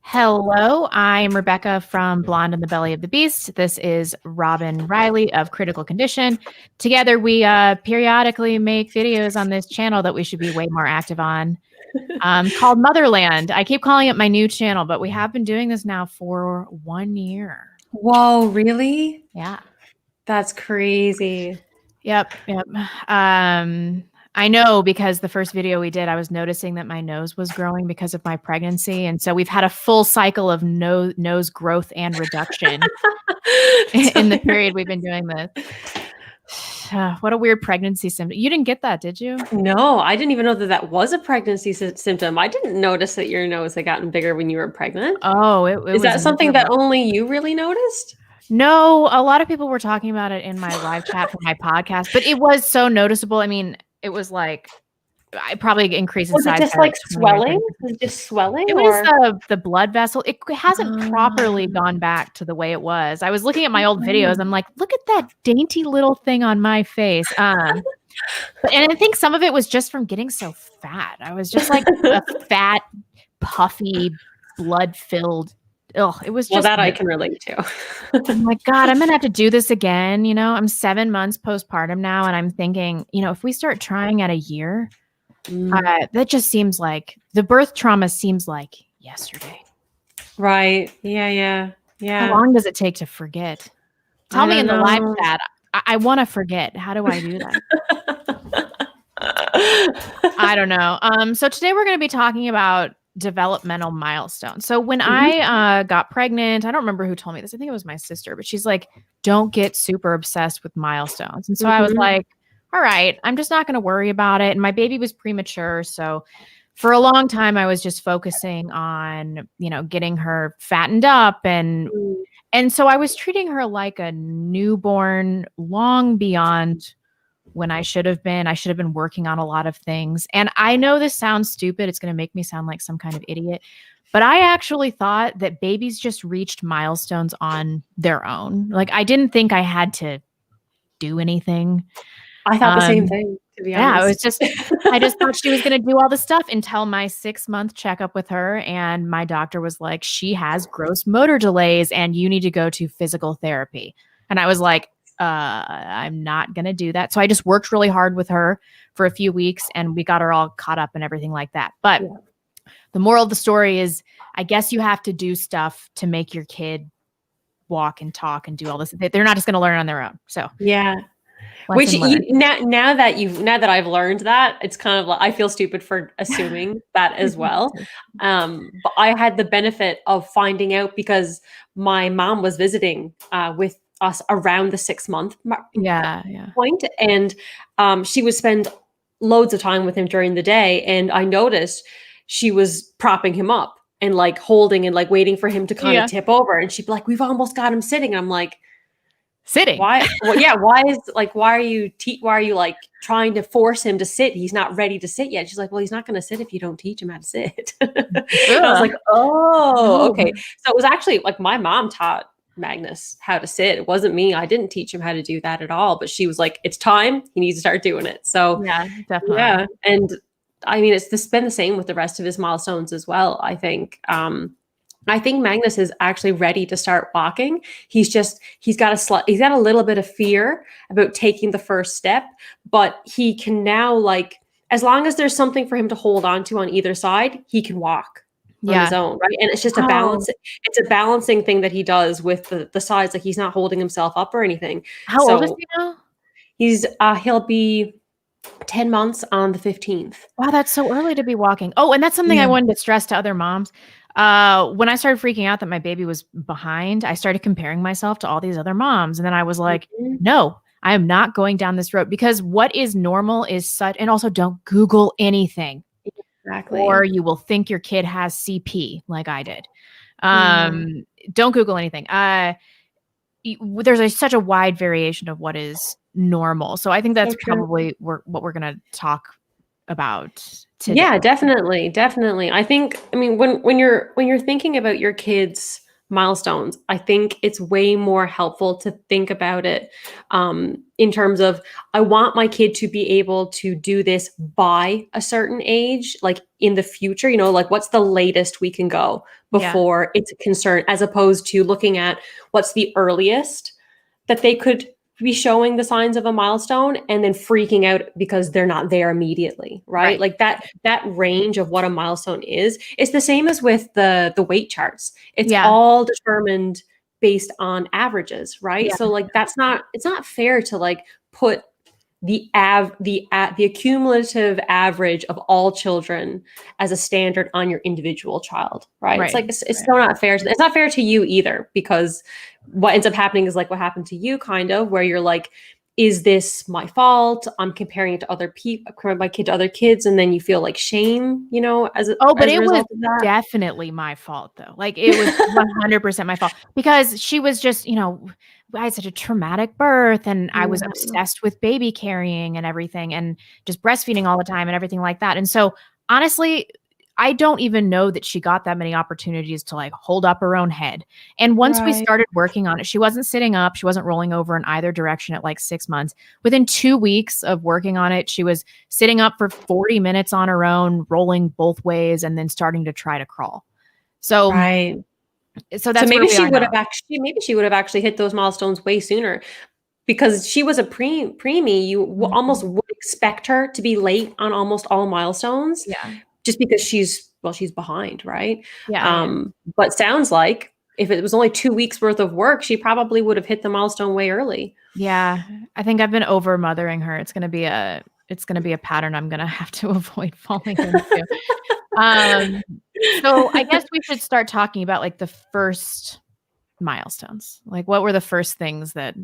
Hello, I'm Rebecca from Blonde in the Belly of the Beast. This is Robyn Riley of Critical Condition. Together, we periodically make videos on this channel that we should be way more active on, called Motherland. I keep calling it my new channel, but we have been doing this now for 1 year. Whoa, really? Yeah. That's crazy. Yep. I know because the first video we did, I was noticing that my nose was growing because of my pregnancy. And so we've had a full cycle of nose growth and reduction in the period we've been doing this. What a weird pregnancy symptom. You didn't get that, did you? No, I didn't even know that was a pregnancy symptom. I didn't notice that your nose had gotten bigger when you were pregnant. Oh, it Is that something that only you really noticed? No, a lot of people were talking about it in my live chat for my podcast, but it was so noticeable. I mean, it was like I probably increased in Was size. it just like swelling? Was it just swelling? It was the blood vessel. It hasn't properly gone back to the way it was. I was looking at my old videos. I'm like, look at that dainty little thing on my face. And I think some of it was just from getting so fat. I was just like a fat, puffy, blood-filled. Oh, it was just. Well, that I can relate to. I'm like, God, I'm going to have to do this again. You know, I'm 7 months postpartum now. And I'm thinking, if we start trying at a year, that just seems like the birth trauma seems like yesterday. Right. Yeah. How long does it take to forget? Tell me in the live chat. I want to forget. How do I do that? I don't know. So today we're going to be talking about developmental milestones. So when I got pregnant, I don't remember who told me this. I think it was my sister, but she's like, don't get super obsessed with milestones. And so I was like, all right, I'm just not going to worry about it. And my baby was premature. So for a long time, I was just focusing on, getting her fattened up. And so I was treating her like a newborn long beyond when I should have been. I should have been working on a lot of things. And I know this sounds stupid. It's going to make me sound like some kind of idiot. But I actually thought that babies just reached milestones on their own. Like, I didn't think I had to do anything. I thought the same thing, to be honest. I just thought she was going to do all the stuff until my 6-month checkup with her. And my doctor was like, she has gross motor delays and you need to go to physical therapy. And I was like, I'm not going to do that. So I just worked really hard with her for a few weeks and we got her all caught up and everything like that. But the moral of the story is, I guess you have to do stuff to make your kid walk and talk and do all this. They're not just going to learn on their own. So yeah. Which now that I've learned that, it's kind of like I feel stupid for assuming that as well. But I had the benefit of finding out because my mom was visiting with us around the 6-month point, and she would spend loads of time with him during the day, and I noticed she was propping him up and like holding and like waiting for him to kind of tip over, and she'd be like, "We've almost got him sitting." And I'm like, sitting? Why? Well, yeah. Why are you like trying to force him to sit? He's not ready to sit yet. She's like, well, he's not going to sit if you don't teach him how to sit. I was like, oh, okay. So it was actually like my mom taught Magnus how to sit. It wasn't me. I didn't teach him how to do that at all. But she was like, it's time. He needs to start doing it. So yeah, definitely. Yeah. And I mean, it's been the same with the rest of his milestones as well, I think. I think Magnus is actually ready to start walking. He's got a little bit of fear about taking the first step, but he can now, like, as long as there's something for him to hold on to on either side, he can walk on his own, right? And it's just a balance. It's a balancing thing that he does with the sides. Like, he's not holding himself up or anything. How old is he now? He'll be 10 months on the 15th. Wow, that's so early to be walking. Oh, and that's something I wanted to stress to other moms. When I started freaking out that my baby was behind, I started comparing myself to all these other moms. And then I was like, no, I am not going down this road, because what is normal is such, and also don't Google anything. Exactly. Or you will think your kid has CP like I did. Don't Google anything. There's such a wide variation of what is normal. So I think that's probably what we're going to talk about today. Yeah, definitely. I mean, when you're thinking about your kids' milestones, I think it's way more helpful to think about it in in terms of, I want my kid to be able to do this by a certain age, like in the future, you know, like what's the latest we can go before it's a concern, as opposed to looking at what's the earliest that they could be showing the signs of a milestone and then freaking out because they're not there immediately, right? Like that range of what a milestone is the same as with the weight charts. It's all determined based on averages, right? So like it's not fair to like put the accumulative average of all children as a standard on your individual child, right? It's like it's still not fair. It's not fair to you either, because what ends up happening is like what happened to you, kind of, where you're like, is this my fault? I'm comparing it to other people, comparing my kid to other kids, and then you feel like shame, you know, as a result of that. Definitely my fault though. Like it was 100% my fault, because she was just, you know, I had such a traumatic birth, and I was obsessed with baby carrying and everything, and just breastfeeding all the time and everything like that. And so honestly, I don't even know that she got that many opportunities to like hold up her own head. And once we started working on it, she wasn't sitting up, she wasn't rolling over in either direction at like 6 months. Within 2 weeks of working on it, she was sitting up for 40 minutes on her own, rolling both ways, and then starting to try to crawl. So that's maybe she would have actually hit those milestones way sooner, because she was a preemie. You almost would expect her to be late on almost all milestones, just because she's behind, right? But sounds like if it was only 2 weeks worth of work, she probably would have hit the milestone way early. Yeah, I think I've been over mothering her. It's gonna be a pattern I'm gonna have to avoid falling into. So I guess we should start talking about like the first milestones. Like what were the first things that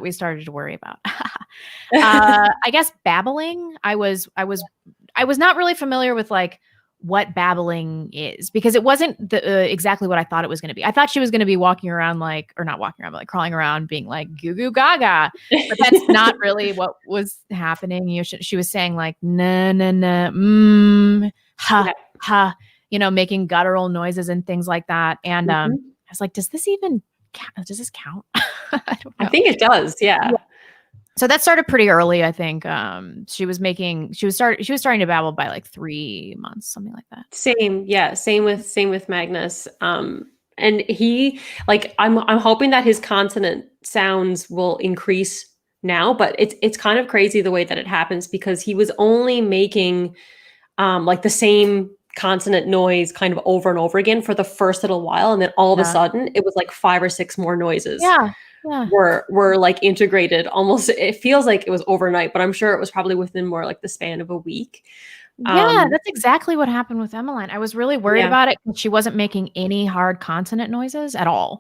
we started to worry about? I guess babbling. I was not really familiar with like what babbling is, because it wasn't exactly what I thought it was going to be. I thought she was going to be walking around like, or not walking around, but like crawling around being like goo goo gaga. But that's not really what was happening. You know, she was saying like na na na ha ha, you know, making guttural noises and things like that. And I was like, does this count? I think it does. Yeah. So that started pretty early, I think. She was starting to babble by like 3 months, something like that. Same with Magnus. And he, like, I'm hoping that his consonant sounds will increase now, but it's kind of crazy the way that it happens, because he was only making like the same consonant noise kind of over and over again for the first little while, and then all of a sudden it was like 5 or 6 more noises were like integrated. Almost, it feels like it was overnight, but I'm sure it was probably within more like the span of a week. Yeah, that's exactly what happened with Emmeline. I was really worried about it, because she wasn't making any hard consonant noises at all.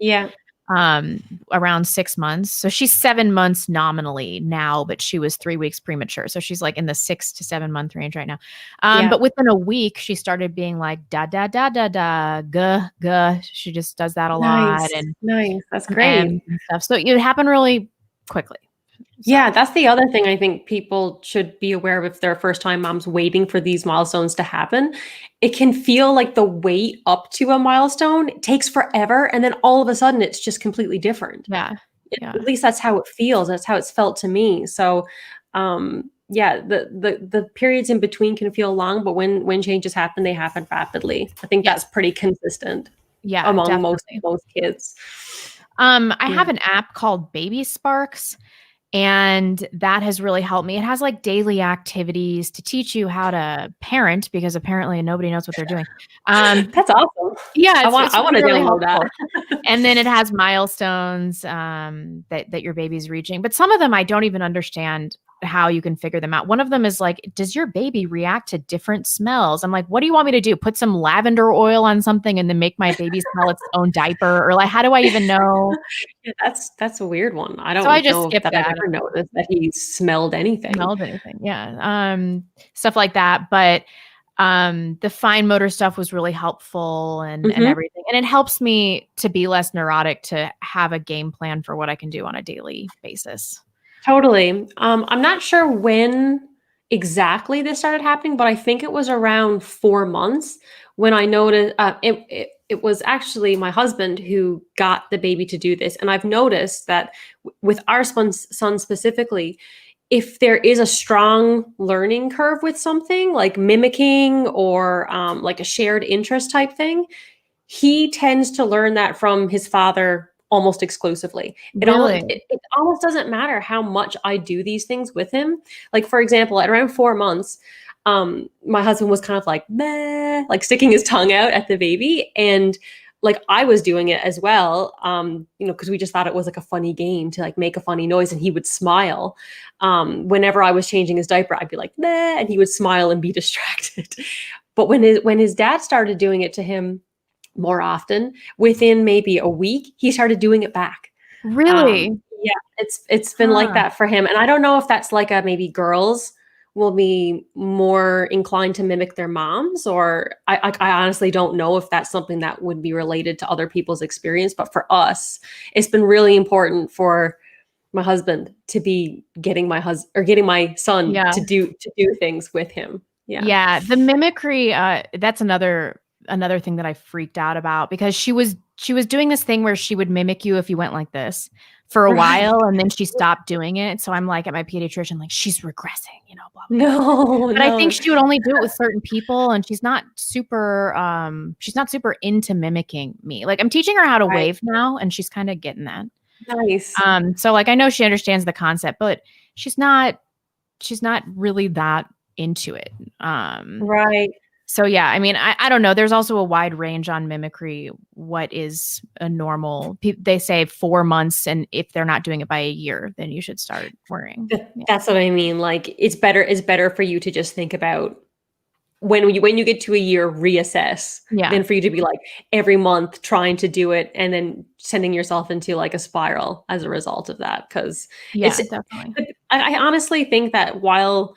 Around 6 months. So she's 7 months nominally now, but she was 3 weeks premature. So she's like in the 6 to 7 month range right now. But within a week, she started being like da da da da da guh guh. She just does that a lot. And that's great. And stuff. So it happened really quickly. So. Yeah, that's the other thing I think people should be aware of if they're first-time moms waiting for these milestones to happen. It can feel like the wait up to a milestone takes forever, and then all of a sudden it's just completely different. At least that's how it feels. That's how it's felt to me. So, the periods in between can feel long, but when changes happen, they happen rapidly. I think that's pretty consistent. Among most kids. I have an app called Baby Sparks. And that has really helped me. It has like daily activities to teach you how to parent, because apparently nobody knows what they're doing. That's awesome. Yeah, I want to really download that. And then it has milestones that your baby's reaching. But some of them I don't even understand how you can figure them out. One of them is like, does your baby react to different smells? I'm like, what do you want me to do? Put some lavender oil on something and then make my baby smell its own diaper? Or like, how do I even know? That's a weird one. I don't know that I've ever noticed that he smelled anything. Yeah. Stuff like that. But the fine motor stuff was really helpful and everything. And it helps me to be less neurotic, to have a game plan for what I can do on a daily basis. Totally. I'm not sure when exactly this started happening, but I think it was around 4 months when I noticed it it was actually my husband who got the baby to do this. And I've noticed that with our son specifically, if there is a strong learning curve with something like mimicking or like a shared interest type thing, he tends to learn that from his father almost exclusively. Really? It almost doesn't matter how much I do these things with him. Like, for example, at around 4 months, my husband was kind of like, meh, like sticking his tongue out at the baby. And like I was doing it as well, because we just thought it was like a funny game to like make a funny noise, and he would smile. Whenever I was changing his diaper, I'd be like, meh, and he would smile and be distracted. But when his dad started doing it to him more often, within maybe a week, he started doing it back. Really? Yeah, it's been like that for him. And I don't know if that's like a maybe girls will be more inclined to mimic their moms, or I honestly don't know if that's something that would be related to other people's experience. But for us, it's been really important for my husband to be getting my son to do things with him. Yeah. The mimicry, that's another thing that I freaked out about, because she was doing this thing where she would mimic you if you went like this for a while, and then she stopped doing it. So I'm like, at my pediatrician, like, she's regressing, blah, blah, blah. But I think she would only do it with certain people, and she's not super into mimicking me. Like, I'm teaching her how to wave now, and she's kind of getting that. Nice. So like, I know she understands the concept, but she's not really that into it. Right. So yeah, I mean, I don't know. There's also a wide range on mimicry. What is a normal? They say 4 months, and if they're not doing it by a year, then you should start worrying. That's what I mean. Like, it's better for you to just think about when you get to a year, reassess. Than for you to be like every month trying to do it and then sending yourself into like a spiral as a result of that. Because definitely. I honestly think that while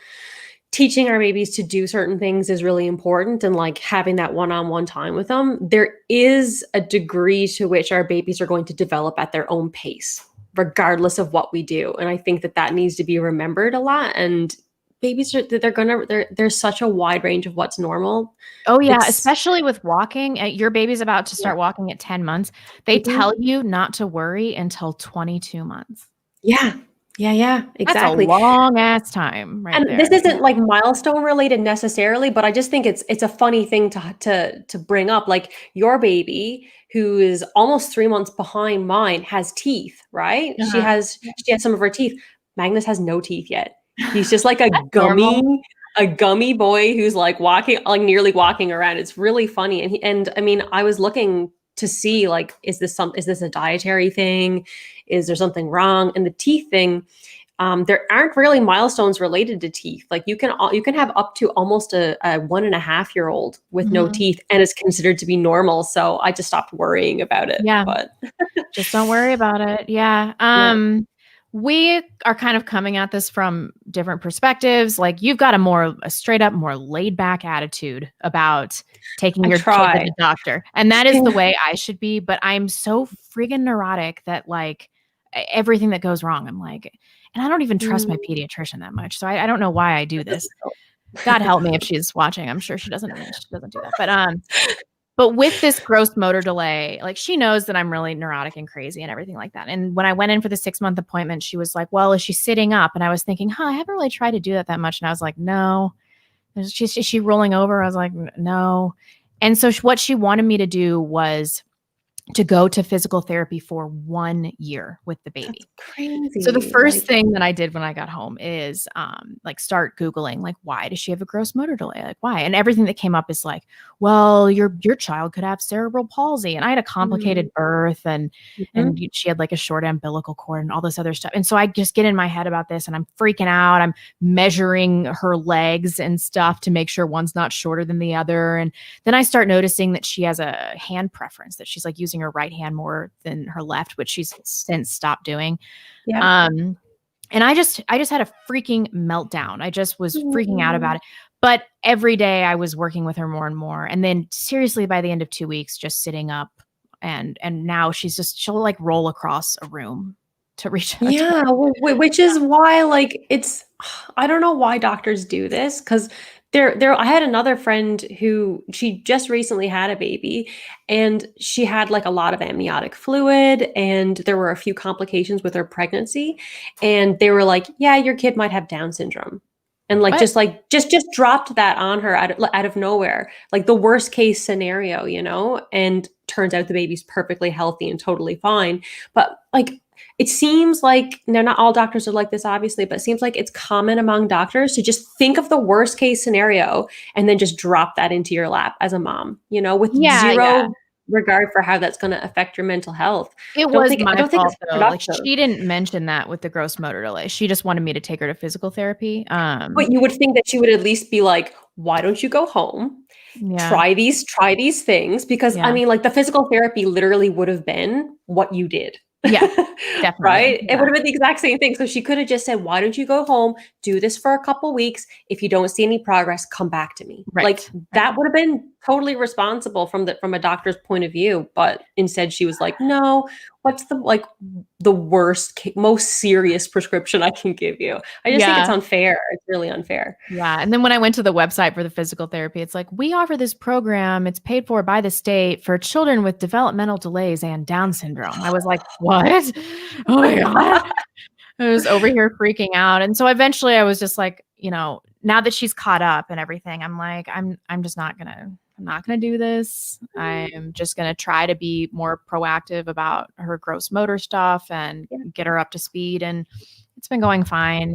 teaching our babies to do certain things is really important, and like having that one-on-one time with them, there is a degree to which our babies are going to develop at their own pace, regardless of what we do. And I think that needs to be remembered a lot. And babies there's such a wide range of what's normal. Oh yeah, especially with walking. Your baby's about to start walking at 10 months. They tell you not to worry until 22 months. Yeah, exactly. That's a long ass time, right? And this isn't like milestone related necessarily, but I just think it's a funny thing to bring up. Like, your baby, who is almost 3 months behind mine, has teeth, right? She has some of her teeth. Magnus has no teeth yet. He's just like a gummy boy who's like nearly walking around. It's really funny. And I mean, I was looking to see, like, is this a dietary thing? Is there something wrong? And the teeth thing, there aren't really milestones related to teeth. Like, you can have up to almost a 1.5-year-old with no teeth, and it's considered to be normal. So I just stopped worrying about it. Yeah. But just don't worry about it. Yeah. We are kind of coming at this from different perspectives. Like, you've got a straight up, more laid back attitude about taking your kid to the doctor. And that is the way I should be. But I'm so friggin' neurotic that, like, everything that goes wrong, I'm like, and I don't even trust my pediatrician that much. So I don't know why I do this. God help me if she's watching. I'm sure she doesn't do that. But with this gross motor delay, like, she knows that I'm really neurotic and crazy and everything like that. And when I went in for the 6-month appointment, she was like, well, is she sitting up? And I was thinking, I haven't really tried to do that much. And I was like, no. Is she rolling over? I was like, no. And so what she wanted me to do was to go to physical therapy for 1 year with the baby. That's crazy. So the first thing that I did when I got home is like, start Googling, like, why does she have a gross motor delay? Like, why? And everything that came up is like, well, your child could have cerebral palsy. And I had a complicated birth, and she had like a short umbilical cord and all this other stuff. And so I just get in my head about this, and I'm freaking out. I'm measuring her legs and stuff to make sure one's not shorter than the other. And then I start noticing that she has a hand preference, that she's like using her right hand more than her left, which she's since stopped doing. And I just had a freaking meltdown. I just was freaking out about it. But every day I was working with her more and more. And then seriously, by the end of 2 weeks, just sitting up, and now she'll like roll across a room to reach out. Which is why, like, I don't know why doctors do this, because I had another friend who she just recently had a baby, and she had like a lot of amniotic fluid, and there were a few complications with her pregnancy, and they were like, yeah, your kid might have Down syndrome. And like just dropped that on her out of nowhere, like the worst case scenario, and turns out the baby's perfectly healthy and totally fine. But like, it seems like, now not all doctors are like this, obviously, but it seems like it's common among doctors to just think of the worst case scenario and then just drop that into your lap as a mom, with zero regard for how that's going to affect your mental health. It was my I don't think fault, it's though. Like, productive. she didn't mention that with the gross motor delay. She just wanted me to take her to physical therapy. But you would think that she would at least be like, why don't you go home? Yeah. Try these things, because I mean, like, the physical therapy literally would have been what you did. Yeah, definitely. Right? Yeah. It would have been the exact same thing. So she could have just said, why don't you go home, do this for a couple weeks? If you don't see any progress, come back to me. Right. Like, that would have been totally responsible from a doctor's point of view. But instead she was like, no, what's the worst, most serious prescription I can give you? I just think it's unfair. It's really unfair. Yeah. And then when I went to the website for the physical therapy, it's like, we offer this program. It's paid for by the state for children with developmental delays and Down syndrome. I was like, what? Oh my God. I was over here freaking out. And so eventually I was just like, now that she's caught up and everything, I'm like, I'm not gonna do this. I'm just gonna try to be more proactive about her gross motor stuff and get her up to speed. And it's been going fine.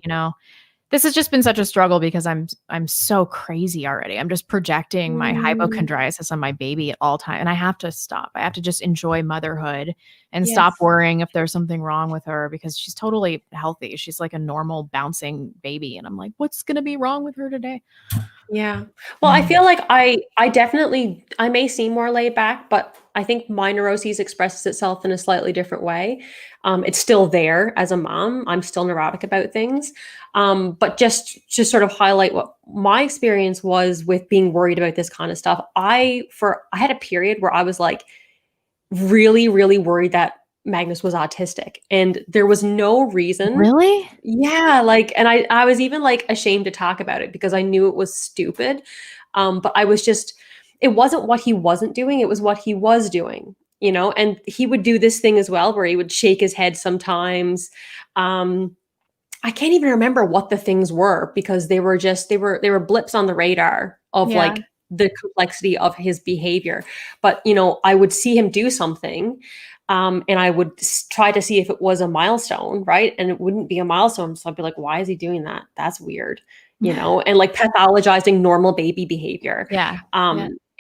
This has just been such a struggle because I'm so crazy already. I'm just projecting my hypochondriasis on my baby at all times. And I have to stop. I have to just enjoy motherhood and stop worrying if there's something wrong with her, because she's totally healthy. She's like a normal bouncing baby. And I'm like, what's going to be wrong with her today? Yeah. Well, I feel like I may seem more laid back, but I think my neuroses expresses itself in a slightly different way. It's still there as a mom. I'm still neurotic about things. But just to sort of highlight what my experience was with being worried about this kind of stuff, I had a period where I was like really, really worried that Magnus was autistic, and there was no reason. Really? Yeah, like, and I was even like ashamed to talk about it because I knew it was stupid. But I was just, it wasn't what he wasn't doing, it was what he was doing, and he would do this thing as well where he would shake his head sometimes. I can't even remember what the things were, because they were blips on the radar of like the complexity of his behavior. But, I would see him do something, and I would try to see if it was a milestone, right? And it wouldn't be a milestone. So I'd be like, why is he doing that? That's weird, and like pathologizing normal baby behavior.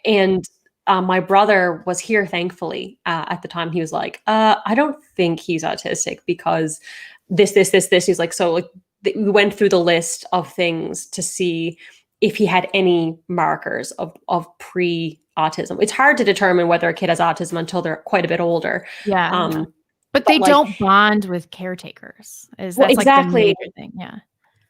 And my brother was here, thankfully, at the time. He was like, I don't think he's autistic because this. He's like, so like we went through the list of things to see if he had any markers of pre-autism. It's hard to determine whether a kid has autism until they're quite a bit older. But they don't bond with caretakers. That's exactly like the major thing. Yeah.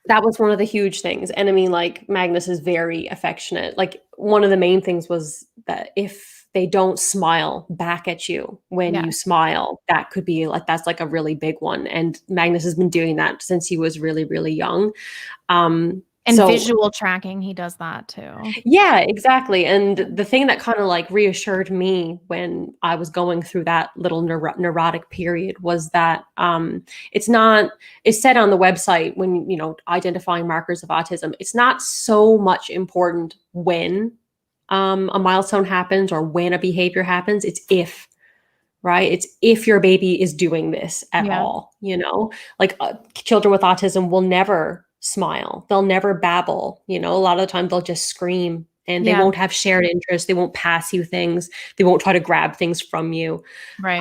That was one of the huge things. And I mean, like, Magnus is very affectionate. Like, one of the main things was that if they don't smile back at you when you smile, that could be like, that's like a really big one. And Magnus has been doing that since he was really, really young. And visual tracking, he does that too. Yeah, exactly. And the thing that kind of like reassured me when I was going through that little neurotic period was that it's said on the website when, identifying markers of autism, it's not so much important when a milestone happens or when a behavior happens. It's if. Right? It's if your baby is doing this at all, like children with autism will never smile. They'll never babble. A lot of the time they'll just scream, and they won't have shared interests. They won't pass you things. They won't try to grab things from you. Right.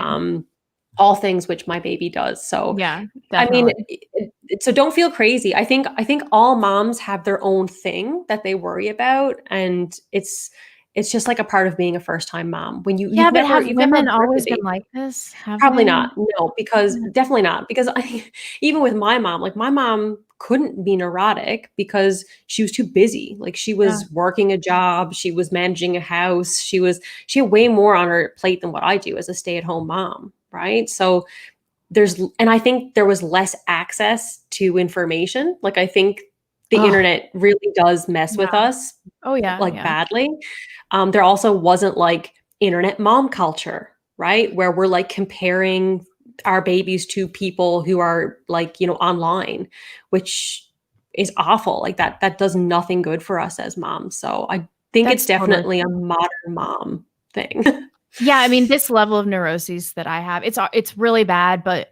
All things which my baby does. So definitely. I mean, so don't feel crazy. I think all moms have their own thing that they worry about, and it's just like a part of being a first-time mom. When you've have women never always been like this? Probably not. No, because definitely not. Because even with my mom, like, my mom couldn't be neurotic because she was too busy. Like, she was working a job, she was managing a house, she had way more on her plate than what I do as a stay-at-home mom, right? So and I think there was less access to information. Like, I think the internet really does mess with us yeah. badly. There also wasn't like internet mom culture, right? Where we're like comparing our babies to people who are like, online, which is awful. Like that does nothing good for us as moms. So I think it's definitely a modern mom thing. Yeah, I mean, this level of neuroses that I have, it's really bad, but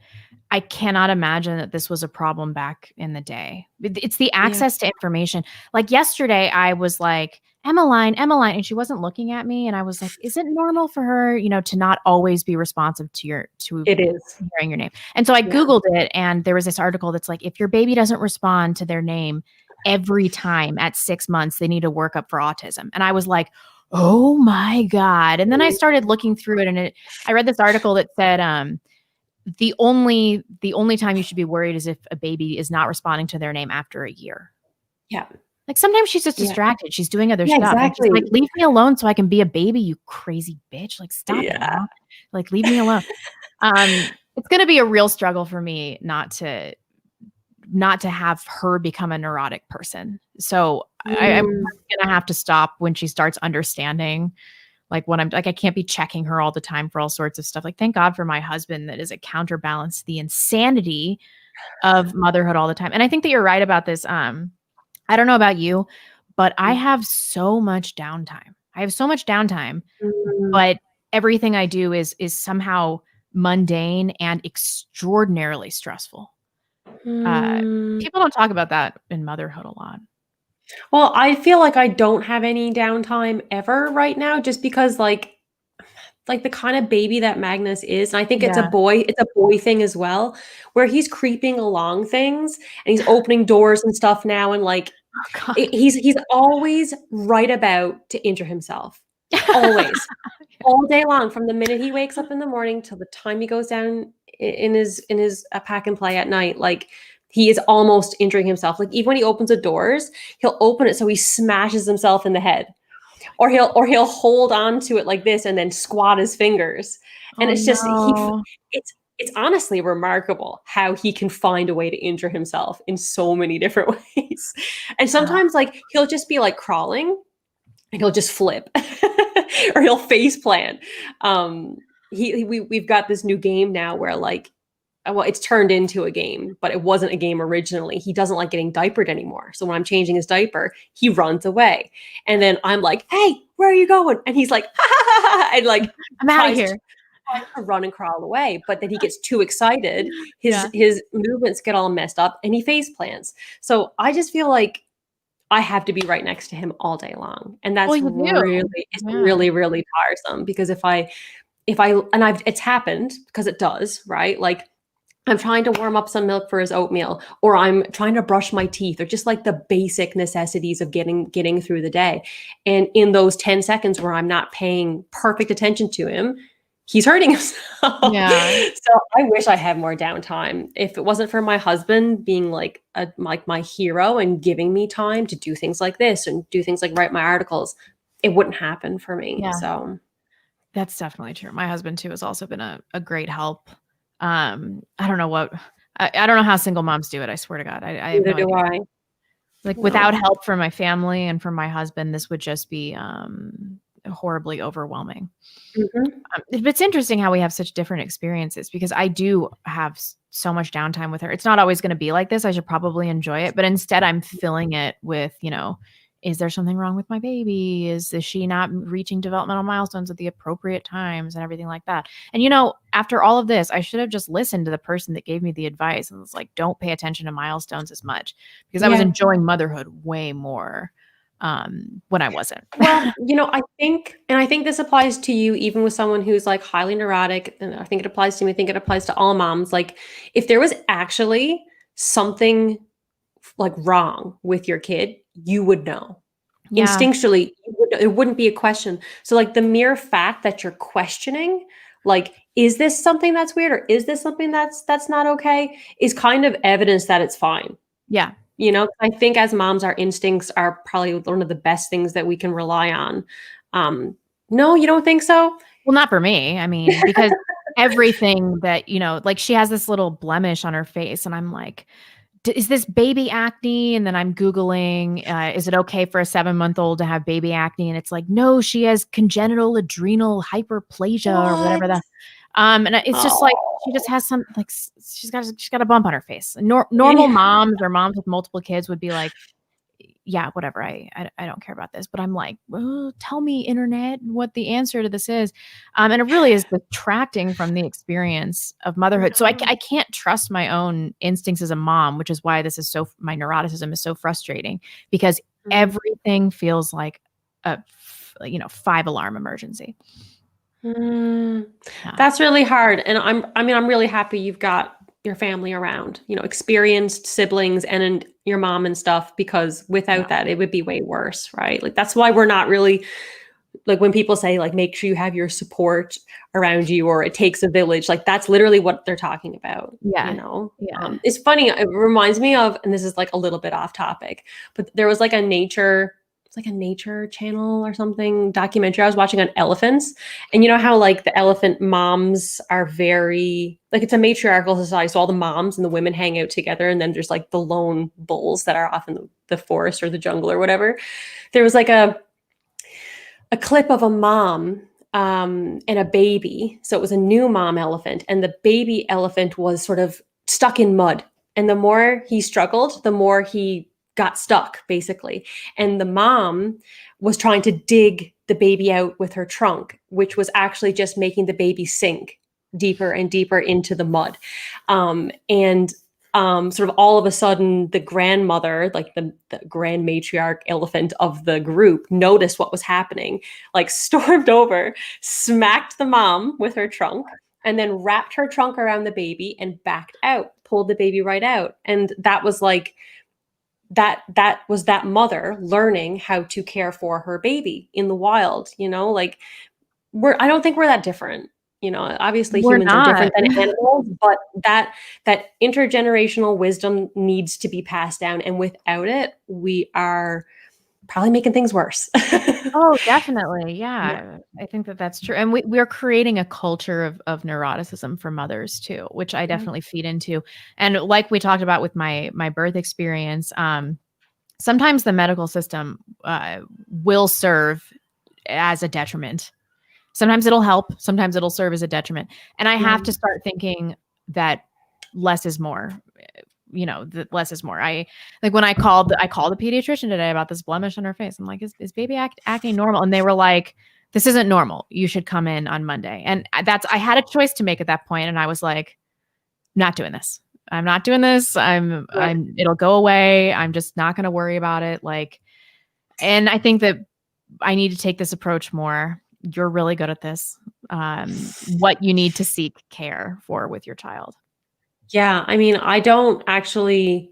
I cannot imagine that this was a problem back in the day. It's the access to information. Like yesterday, I was like, Emmeline, and she wasn't looking at me, and I was like, is it normal for her, to not always be responsive to It is hearing your name? And so I Googled it, and there was this article that's like, if your baby doesn't respond to their name every time at 6 months, they need to work up for autism. And I was like, oh my God. And then I started looking through it, and I read this article that said, the only time you should be worried is if a baby is not responding to their name after a year. Yeah. Like sometimes she's just distracted. She's doing other stuff. Exactly. Like, leave me alone so I can be a baby, you crazy bitch. Like, stop it. Mom. Like, leave me alone. It's going to be a real struggle for me not to have her become a neurotic person. So I'm going to have to stop when she starts understanding. Like when I'm like, I can't be checking her all the time for all sorts of stuff. Like, thank God for my husband that is a counterbalance to the insanity of motherhood all the time. And I think that you're right about this. I don't know about you, but I have so much downtime. But everything I do is somehow mundane and extraordinarily stressful. People don't talk about that in motherhood a lot. Well, I feel like I don't have any downtime ever right now, just because like the kind of baby that Magnus is, and I think it's a boy thing as well, where he's creeping along things and he's opening doors and stuff now, and like he's always right about to injure himself. Always. All day long, from the minute he wakes up in the morning till the time he goes down in his pack and play at night. Like, he is almost injuring himself. Like, even when he opens the doors, he'll open it so he smashes himself in the head, or he'll hold on to it like this and then squat his fingers. And it's just it's honestly remarkable how he can find a way to injure himself in so many different ways. And sometimes like he'll just be like crawling and he'll just flip or he'll face plant. We've got this new game now where like, well, it's turned into a game, but it wasn't a game originally. He doesn't like getting diapered anymore. So when I'm changing his diaper, he runs away. And then I'm like, hey, where are you going? And he's like, ha, ha, ha, ha, and like, I'm out of here. To run and crawl away. But then he gets too excited. His movements get all messed up and he face plants. So I just feel like I have to be right next to him all day long. And that's really, really tiresome, because it's happened, because it does, right? Like, I'm trying to warm up some milk for his oatmeal, or I'm trying to brush my teeth, or just like the basic necessities of getting through the day. And in those 10 seconds where I'm not paying perfect attention to him, he's hurting himself. Yeah. So I wish I had more downtime. If it wasn't for my husband being like my hero and giving me time to do things like this and do things like write my articles, it wouldn't happen for me. Yeah. So that's definitely true. My husband too has also been a great help. I don't know I don't know how single moms do it. I swear to God. I have no idea. Like, without help from my family and from my husband, this would just be horribly overwhelming. It's interesting how we have such different experiences, because I do have so much downtime with her. It's not always going to be like this. I should probably enjoy it, but instead I'm filling it with, is there something wrong with my baby? Is she not reaching developmental milestones at the appropriate times and everything like that? And, after all of this, I should have just listened to the person that gave me the advice and was like, don't pay attention to milestones as much, because I was enjoying motherhood way more when I wasn't. Well, I think this applies to you, even with someone who's like highly neurotic. And I think it applies to me. I think it applies to all moms. Like, if there was actually something like wrong with your kid, you would know. Instinctually, it wouldn't be a question. So like, the mere fact that you're questioning, like, is this something that's weird, or is this something that's not okay, is kind of evidence that it's fine. Yeah. I think as moms, our instincts are probably one of the best things that we can rely on. No, you don't think so? Well, not for me. I mean, because everything that, like, she has this little blemish on her face, and I'm like, is this baby acne? And then I'm Googling, is it okay for a 7-month-old to have baby acne? And it's like, no, she has congenital adrenal hyperplasia or whatever that. And it's just like, she just has some, like, she's got a bump on her face. Normal moms or moms with multiple kids would be like, yeah, whatever. I don't care about this, but I'm like, well, tell me, internet, what the answer to this is. And it really is detracting from the experience of motherhood. So I can't trust my own instincts as a mom, which is why my neuroticism is so frustrating, because everything feels like a 5-alarm emergency. That's really hard. And I'm really happy you've got your family around, experienced siblings and your mom and stuff, because without that, it would be way worse, right? Like, that's why we're not really, like, when people say, like, make sure you have your support around you, or it takes a village, like, that's literally what they're talking about. It's funny. It reminds me of, and this is like a little bit off topic, but there was like a nature channel or something documentary I was watching on elephants. And you know how, like, the elephant moms are very, like, it's a matriarchal society. So all the moms and the women hang out together. And then there's like the lone bulls that are off in the forest or the jungle or whatever. There was like a clip of a mom and a baby. So it was a new mom elephant, and the baby elephant was sort of stuck in mud. And the more he struggled, the more he got stuck, basically. And the mom was trying to dig the baby out with her trunk, which was actually just making the baby sink deeper and deeper into the mud. Sort of all of a sudden, the grandmother, like the grand matriarch elephant of the group, noticed what was happening, like stormed over, smacked the mom with her trunk, and then wrapped her trunk around the baby and backed out, pulled the baby right out. And that was like, that was that mother learning how to care for her baby in the wild. Like, I don't think we're that different. Obviously humans are different than animals, but that intergenerational wisdom needs to be passed down. And without it, we are probably making things worse. Oh, definitely. Yeah. I think that's true. And we're creating a culture of neuroticism for mothers too, which I definitely feed into. And like we talked about with my birth experience, sometimes the medical system will serve as a detriment. Sometimes it'll help. Sometimes it'll serve as a detriment. And I have to start thinking that less is more. That less is more. When I called the pediatrician today about this blemish on her face. I'm like, is baby acne normal? And they were like, this isn't normal. You should come in on Monday. And I had a choice to make at that point, and I was like, not doing this. I'm not doing this. It'll go away. I'm just not going to worry about it. And I think that I need to take this approach more. You're really good at this. What you need to seek care for with your child. Yeah. I mean, I don't actually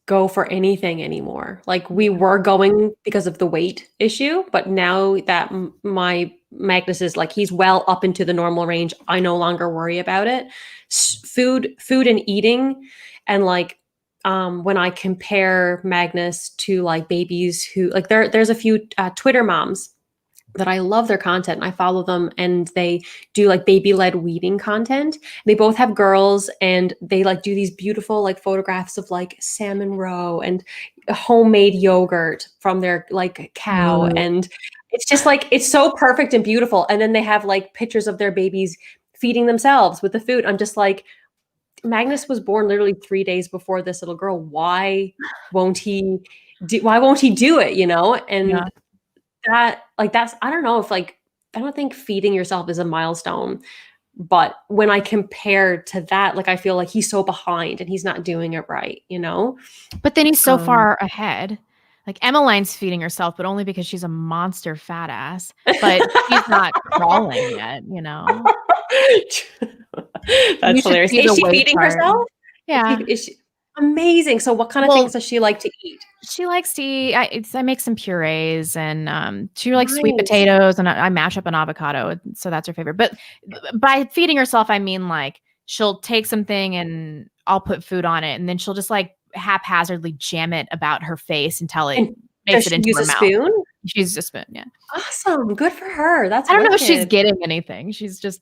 go for anything anymore. Like, we were going because of the weight issue, but now that my Magnus is, like, he's well up into the normal range, I no longer worry about it. Food and eating. And like, when I compare Magnus to like babies who, like, there's a few Twitter moms that I love their content, and I follow them, and they do like baby-led weaning content. They both have girls, and they like do these beautiful like photographs of like salmon roe and homemade yogurt from their like cow. And it's just like, it's so perfect and beautiful. And then they have like pictures of their babies feeding themselves with the food. I'm just like, Magnus was born literally 3 days before this little girl. Why won't he do it? And that's, I don't know if, like, I don't think feeding yourself is a milestone, but when I compare to that, like, I feel like he's so behind and he's not doing it right, But then he's so far ahead. Like, Emmeline's feeding herself, but only because she's a monster fat ass, but she's not crawling yet, That's hilarious. Is she feeding herself? Yeah. Is she amazing? So what kind of things does she like to eat? She likes to eat, I make some purees, and she likes sweet potatoes, and I mash up an avocado. So that's her favorite. But by feeding herself, I mean, like, she'll take something and I'll put food on it, and then she'll just like haphazardly jam it about her face until it makes it into her mouth. Spoon? She uses a spoon. Yeah. Awesome. Good for her. That's I don't know if she's getting anything. She's just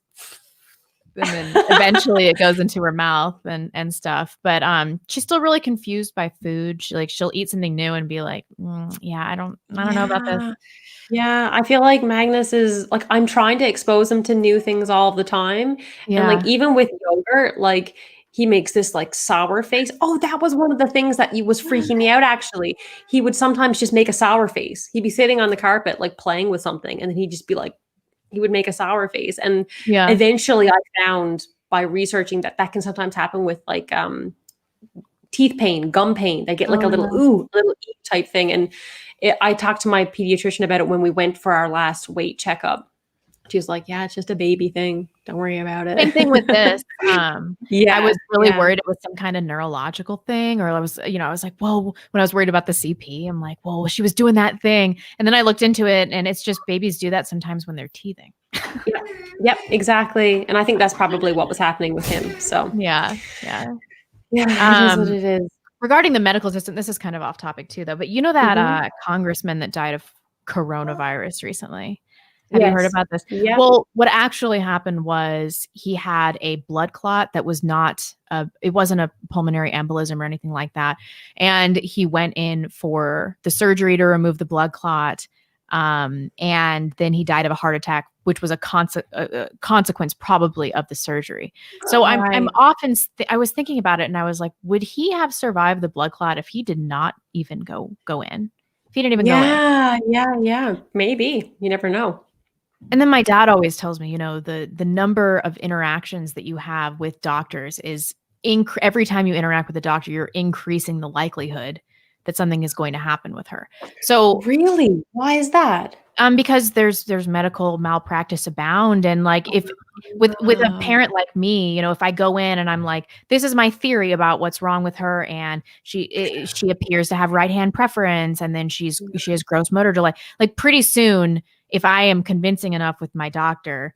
and then eventually it goes into her mouth and stuff. But she's still really confused by food. She'll eat something new and be like, yeah, I don't know about this. Yeah, I feel like Magnus is like, I'm trying to expose him to new things all the time. And like, Yeah. even with yogurt, like he makes this like sour face. Oh, that was one of the things that was freaking me out, actually. He would sometimes just make a sour face. He'd be sitting on the carpet, like playing with something, and then he'd just be like, he would make a sour face. And Yeah. eventually I found by researching that that can sometimes happen with like teeth pain, gum pain. They get like a little little type thing. And I talked to my pediatrician about it when we went for our last weight checkup. She was like, yeah, it's just a baby thing. Don't worry about it. Same thing with this. I was really worried it was some kind of neurological thing, or I was like, well, when I was worried about the CP, I'm like, well, she was doing that thing. And then I looked into it, and it's just babies do that sometimes when they're teething. Yep, exactly. And I think that's probably what was happening with him. So yeah. It is what it is. Regarding the medical system, this is kind of off topic too, though, but you know that congressman that died of coronavirus recently? Have you heard about this? Yeah. Well, what actually happened was he had a blood clot that was not, it wasn't a pulmonary embolism or anything like that. And he went in for the surgery to remove the blood clot. And then he died of a heart attack, which was a consequence probably of the surgery. So I'm often, I was thinking about it, and I was like, would he have survived the blood clot if he did not even go in? If he didn't even go in? Yeah. Maybe. You never know. And then my dad always tells me, the number of interactions that you have with doctors is every time you interact with a doctor, you're increasing the likelihood that something is going to happen with her. So really, why is that? Because there's medical malpractice abound, and like if with a parent like me, if I go in and I'm like, this is my theory about what's wrong with her, and she appears to have right hand preference, and then she has gross motor delay. Like pretty soon, if I am convincing enough with my doctor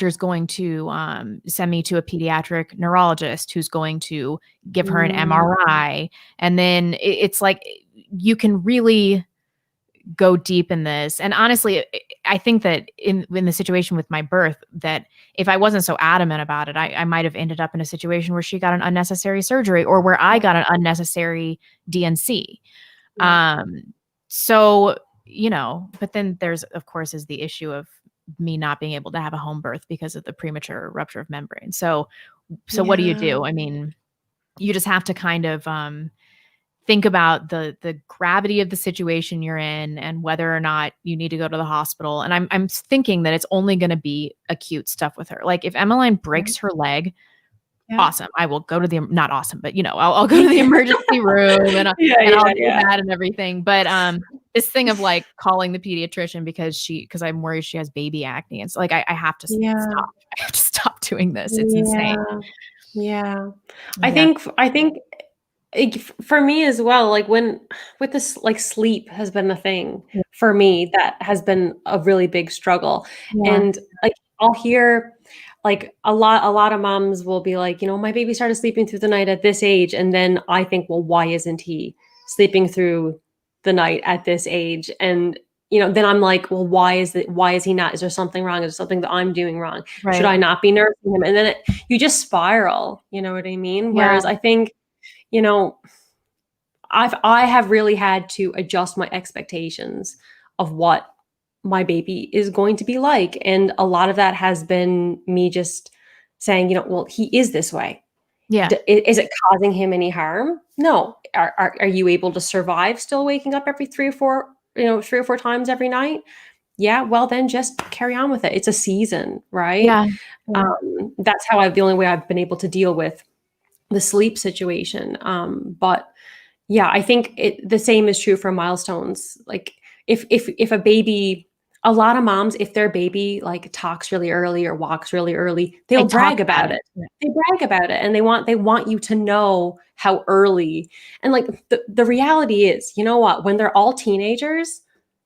is going to send me to a pediatric neurologist who's going to give her an MRI, and then it's like you can really go deep in this. And honestly, I think that in the situation with my birth, that if I wasn't so adamant about it, I might have ended up in a situation where she got an unnecessary surgery, or where I got an unnecessary DNC. So, but then there's, of course, is the issue of me not being able to have a home birth because of the premature rupture of membrane. So what do you do? I mean, you just have to kind of, think about the gravity of the situation you're in, and whether or not you need to go to the hospital. And I'm thinking that it's only going to be acute stuff with her. Like if Emmeline breaks her leg, awesome, I will go to not awesome, but I'll go to the emergency room, and I'll do that and everything. But this thing of like calling the pediatrician because I'm worried she has baby acne, and so like I have to stop. I have to stop doing this. It's insane. Yeah. I think for me as well, like with this, like sleep has been the thing for me that has been a really big struggle. And like I'll hear like a lot of moms will be like, my baby started sleeping through the night at this age. And then I think, well, why isn't he sleeping through the night at this age? And then I'm like, well, why is he not? Is there something wrong? Is there something that I'm doing wrong? Should I not be nursing him? And then you just spiral, you know what I mean? Whereas I think, I have really had to adjust my expectations of what my baby is going to be like. And a lot of that has been me just saying, well, he is this way. Yeah. Is it causing him any harm? No. Are you able to survive still waking up every 3 or 4 times every night? Yeah. Well, then just carry on with it. It's a season, right? Yeah. That's how the only way I've been able to deal with the sleep situation. But yeah, I think the same is true for milestones. Like if a baby, a lot of moms, if their baby like talks really early or walks really early, they'll brag about it. They brag about it, and they want you to know how early. And like the reality is, you know what? When they're all teenagers,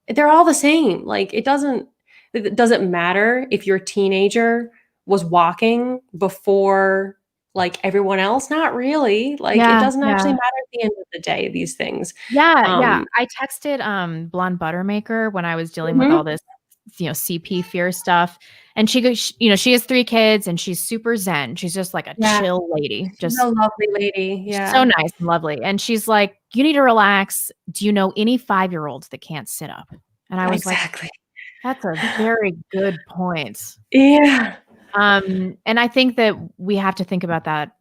they're all the same. Like it doesn't matter if your teenager was walking before like everyone else. Not really. Like it doesn't actually matter at the end of the day, these things. I texted Blonde Buttermaker when I was dealing with all this CP fear stuff. And she goes, she has 3 kids and she's super zen. She's just like a chill lady. She's Just a lovely lady. Yeah. so nice and lovely. And she's like, you need to relax. Do you know any 5-year-olds that can't sit up? And I was like, that's a very good point. Yeah. And I think that we have to think about that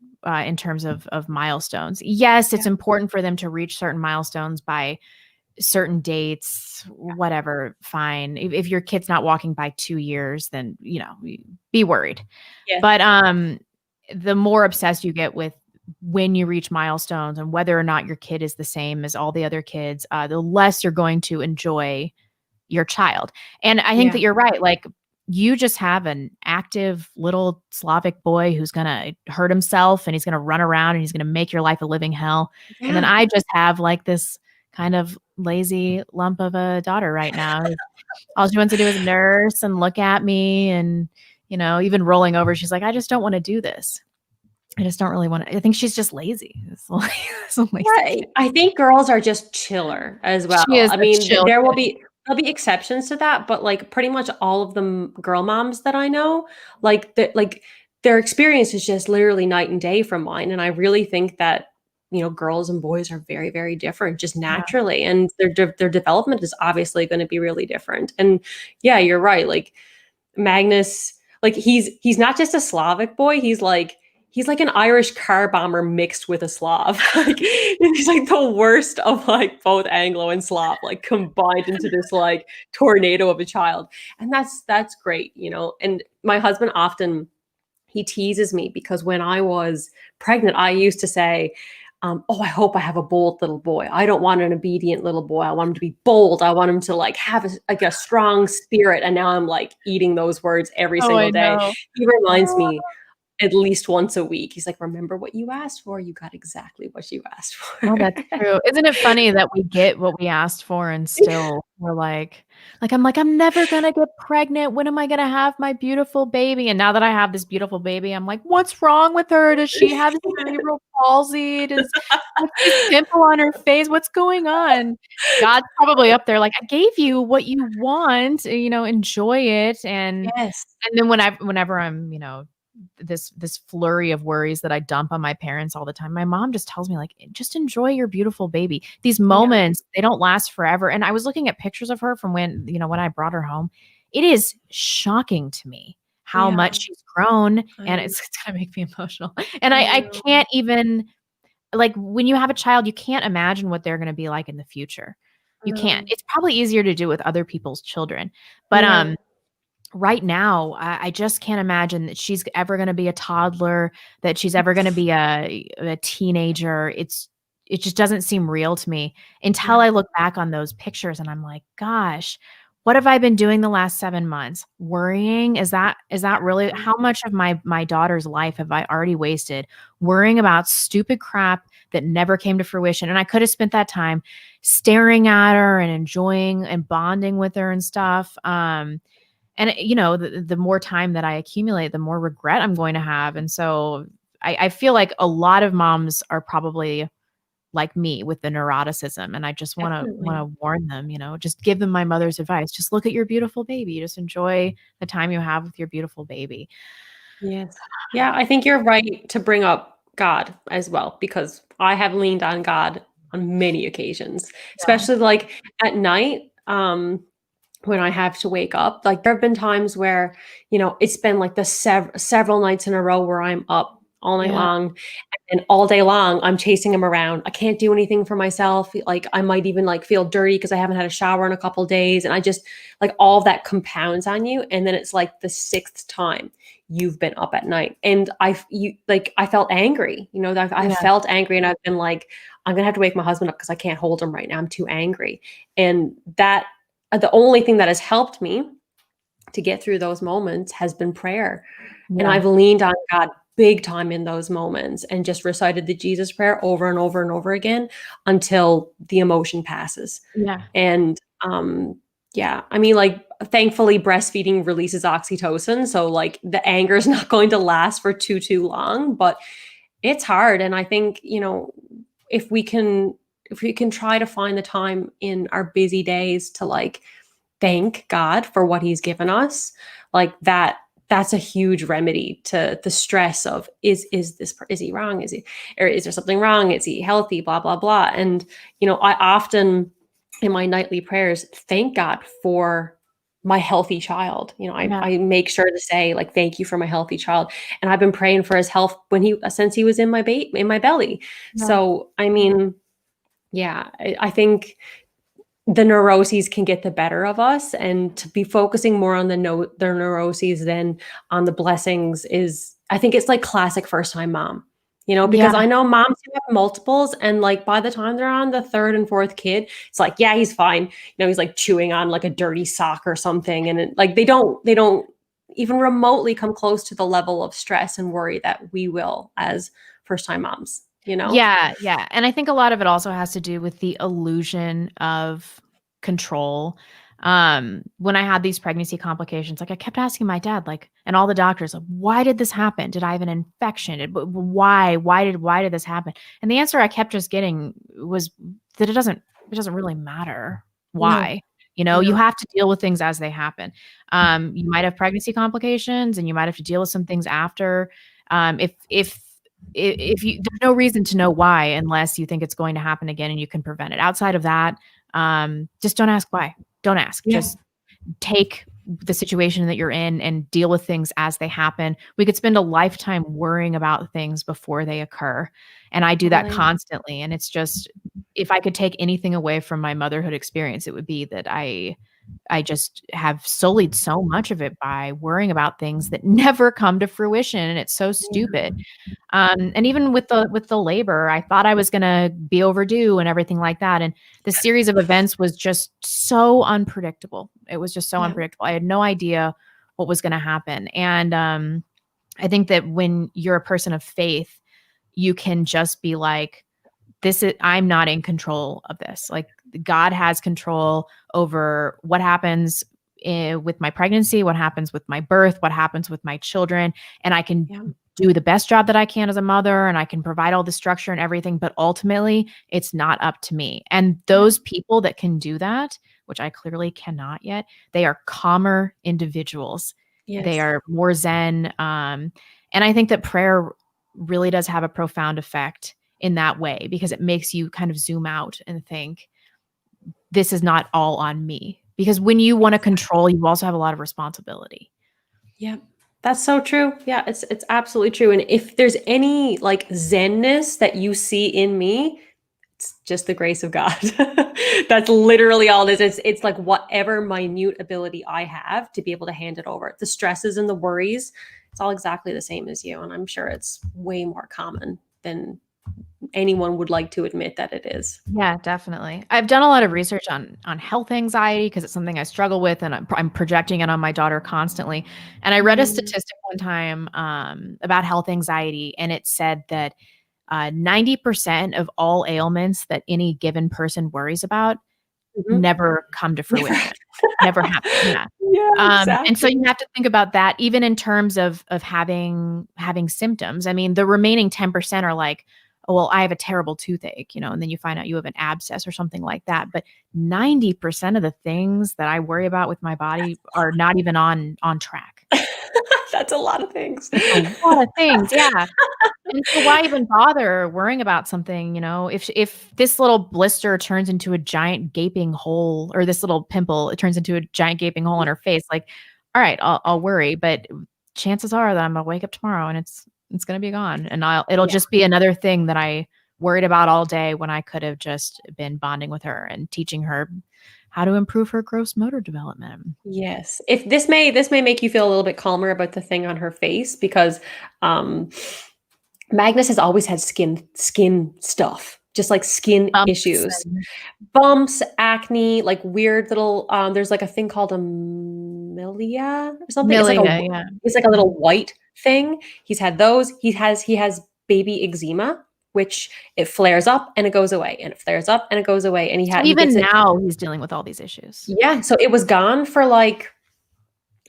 in terms of milestones. Yes, it's important for them to reach certain milestones by certain dates, whatever, fine. If your kid's not walking by 2 years, then, be worried. Yeah. But the more obsessed you get with when you reach milestones and whether or not your kid is the same as all the other kids, the less you're going to enjoy your child. And I think that you're right. Like, you just have an active little Slavic boy who's going to hurt himself and he's going to run around and he's going to make your life a living hell. Yeah. And then I just have like this kind of lazy lump of a daughter right now. All she wants to do is nurse and look at me and, even rolling over. She's like, I just don't want to do this. I just don't really want to. I think she's just lazy. Right. I think girls are just chiller as well. I mean, there'll be exceptions to that, but like pretty much all of the girl moms that I know, like their experience is just literally night and day from mine. And I really think that, girls and boys are very, very different just naturally. Yeah. And their development is obviously going to be really different. And yeah, you're right. Like Magnus, like he's not just a Slavic boy. He's like an Irish car bomber mixed with a Slav. Like, he's like the worst of like both Anglo and Slav, like combined into this like tornado of a child. And that's great, And my husband often, he teases me because when I was pregnant, I used to say, I hope I have a bold little boy. I don't want an obedient little boy. I want him to be bold. I want him to like have a strong spirit. And now I'm like eating those words every single day. He reminds me at least once a week. He's like, remember what you asked for. You got exactly what you asked for. Oh, that's true. Isn't it funny that we get what we asked for and still we're like, I'm never going to get pregnant. When am I going to have my beautiful baby? And now that I have this beautiful baby, I'm like, what's wrong with her? Does she have cerebral palsy? What's this pimple on her face? What's going on? God's probably up there like, I gave you what you want, enjoy it. And, and then whenever I'm, this flurry of worries that I dump on my parents all the time, my mom just tells me like, just enjoy your beautiful baby. These moments, they don't last forever. And I was looking at pictures of her from when I brought her home. It is shocking to me how much she's grown, and it's going to make me emotional. And I can't even, like, when you have a child, you can't imagine what they're going to be like in the future. You can't. It's probably easier to do with other people's children, but right now, I just can't imagine that she's ever going to be a toddler, that she's ever going to be a teenager. It just doesn't seem real to me until I look back on those pictures and I'm like, gosh, what have I been doing the last 7 months? Worrying? Is that really how much of my daughter's life have I already wasted worrying about stupid crap that never came to fruition? And I could have spent that time staring at her and enjoying and bonding with her and stuff. And, the more time that I accumulate, the more regret I'm going to have. And so I feel like a lot of moms are probably like me with the neuroticism. And I just want to warn them, just give them my mother's advice. Just look at your beautiful baby. Just enjoy the time you have with your beautiful baby. Yes. Yeah, I think you're right to bring up God as well, because I have leaned on God on many occasions, especially like at night. When I have to wake up, like there have been times where, it's been like the several nights in a row where I'm up all night long and all day long, I'm chasing him around. I can't do anything for myself. Like I might even like feel dirty because I haven't had a shower in a couple of days. And I just like all of that compounds on you. And then it's like the 6th time you've been up at night. And I felt angry, I felt angry and I've been like, I'm going to have to wake my husband up because I can't hold him right now. I'm too angry. And that, the only thing that has helped me to get through those moments has been prayer. Yeah. And I've leaned on God big time in those moments and just recited the Jesus prayer over and over and over again until the emotion passes. Yeah. And I mean, like, thankfully breastfeeding releases oxytocin. So like the anger is not going to last for too long, but it's hard. And I think, if we can try to find the time in our busy days to like thank God for what he's given us, like that's a huge remedy to the stress of is he wrong? Is there something wrong? Is he healthy? Blah, blah, blah. And, I often in my nightly prayers, thank God for my healthy child. I make sure to say like, thank you for my healthy child. And I've been praying for his health since he was in my belly. Yeah. So, I mean, yeah, I think the neuroses can get the better of us, and to be focusing more on the neuroses than on the blessings I think it's like classic first time mom, because I know moms who have multiples, and like by the time they're on the third and fourth kid, it's like, yeah, he's fine. He's like chewing on like a dirty sock or something. And like, they don't even remotely come close to the level of stress and worry that we will as first time moms. Yeah. And I think a lot of it also has to do with the illusion of control. When I had these pregnancy complications, like I kept asking my dad, like, and all the doctors, like, why did this happen? Did I have an infection? Why did this happen? And the answer I kept just getting was that it doesn't really matter why. No. You have to deal with things as they happen. You might have pregnancy complications and you might have to deal with some things after. If you, there's no reason to know why unless you think it's going to happen again and you can prevent it. Outside of that, just don't ask why. Don't ask. Yeah. Just take the situation that you're in and deal with things as they happen. We could spend a lifetime worrying about things before they occur. And I do that constantly. And it's just, if I could take anything away from my motherhood experience, it would be that I just have sullied so much of it by worrying about things that never come to fruition. And it's so stupid. And even with the labor, I thought I was going to be overdue and everything like that. And the series of events was just so unpredictable. It was just so unpredictable. I had no idea what was going to happen. And I think that when you're a person of faith, you can just be like, I'm not in control of this. Like, God has control over what happens with my pregnancy, what happens with my birth, what happens with my children. And I can do the best job that I can as a mother, and I can provide all the structure and everything, but ultimately it's not up to me. And those people that can do that, which I clearly cannot yet, they are calmer individuals. Yes. They are more zen. And I think that prayer really does have a profound effect in that way, because it makes you kind of zoom out and think, this is not all on me. Because when you want to control, you also have a lot of responsibility. Yeah, that's so true. Yeah, it's absolutely true. And if there's any like zenness that you see in me, it's just the grace of God. That's literally all it is. It's like whatever minute ability I have to be able to hand it over. The stresses and the worries, it's all exactly the same as you. And I'm sure it's way more common than anyone would like to admit that it is. Yeah, definitely. I've done a lot of research on health anxiety because it's something I struggle with, and I'm projecting it on my daughter constantly. And I read a statistic one time about health anxiety, and it said that 90% of all ailments that any given person worries about never come to fruition. Never happen. Yeah. Exactly. And so you have to think about that even in terms of having symptoms. I mean, the remaining 10% are like, oh, well, I have a terrible toothache, and then you find out you have an abscess or something like that. But 90% of the things that I worry about with my body are not even on track. That's a lot of things. A lot of things, yeah. And so why even bother worrying about something, if this little blister turns into a giant gaping hole, or this little pimple, it turns into a giant gaping hole in her face, like, all right, I'll worry, but chances are that I'm going to wake up tomorrow and it's going to be gone. And it'll just be another thing that I worried about all day when I could have just been bonding with her and teaching her how to improve her gross motor development. Yes. If this may make you feel a little bit calmer about the thing on her face, because Magnus has always had skin stuff, just like skin issues, bumps, acne, like weird little, there's like a thing called a milia or something. It's like a little white thing. He's had those. He has baby eczema, which it flares up and it goes away, and it flares up and it goes away. And he's dealing with all these issues. Yeah. So it was gone for like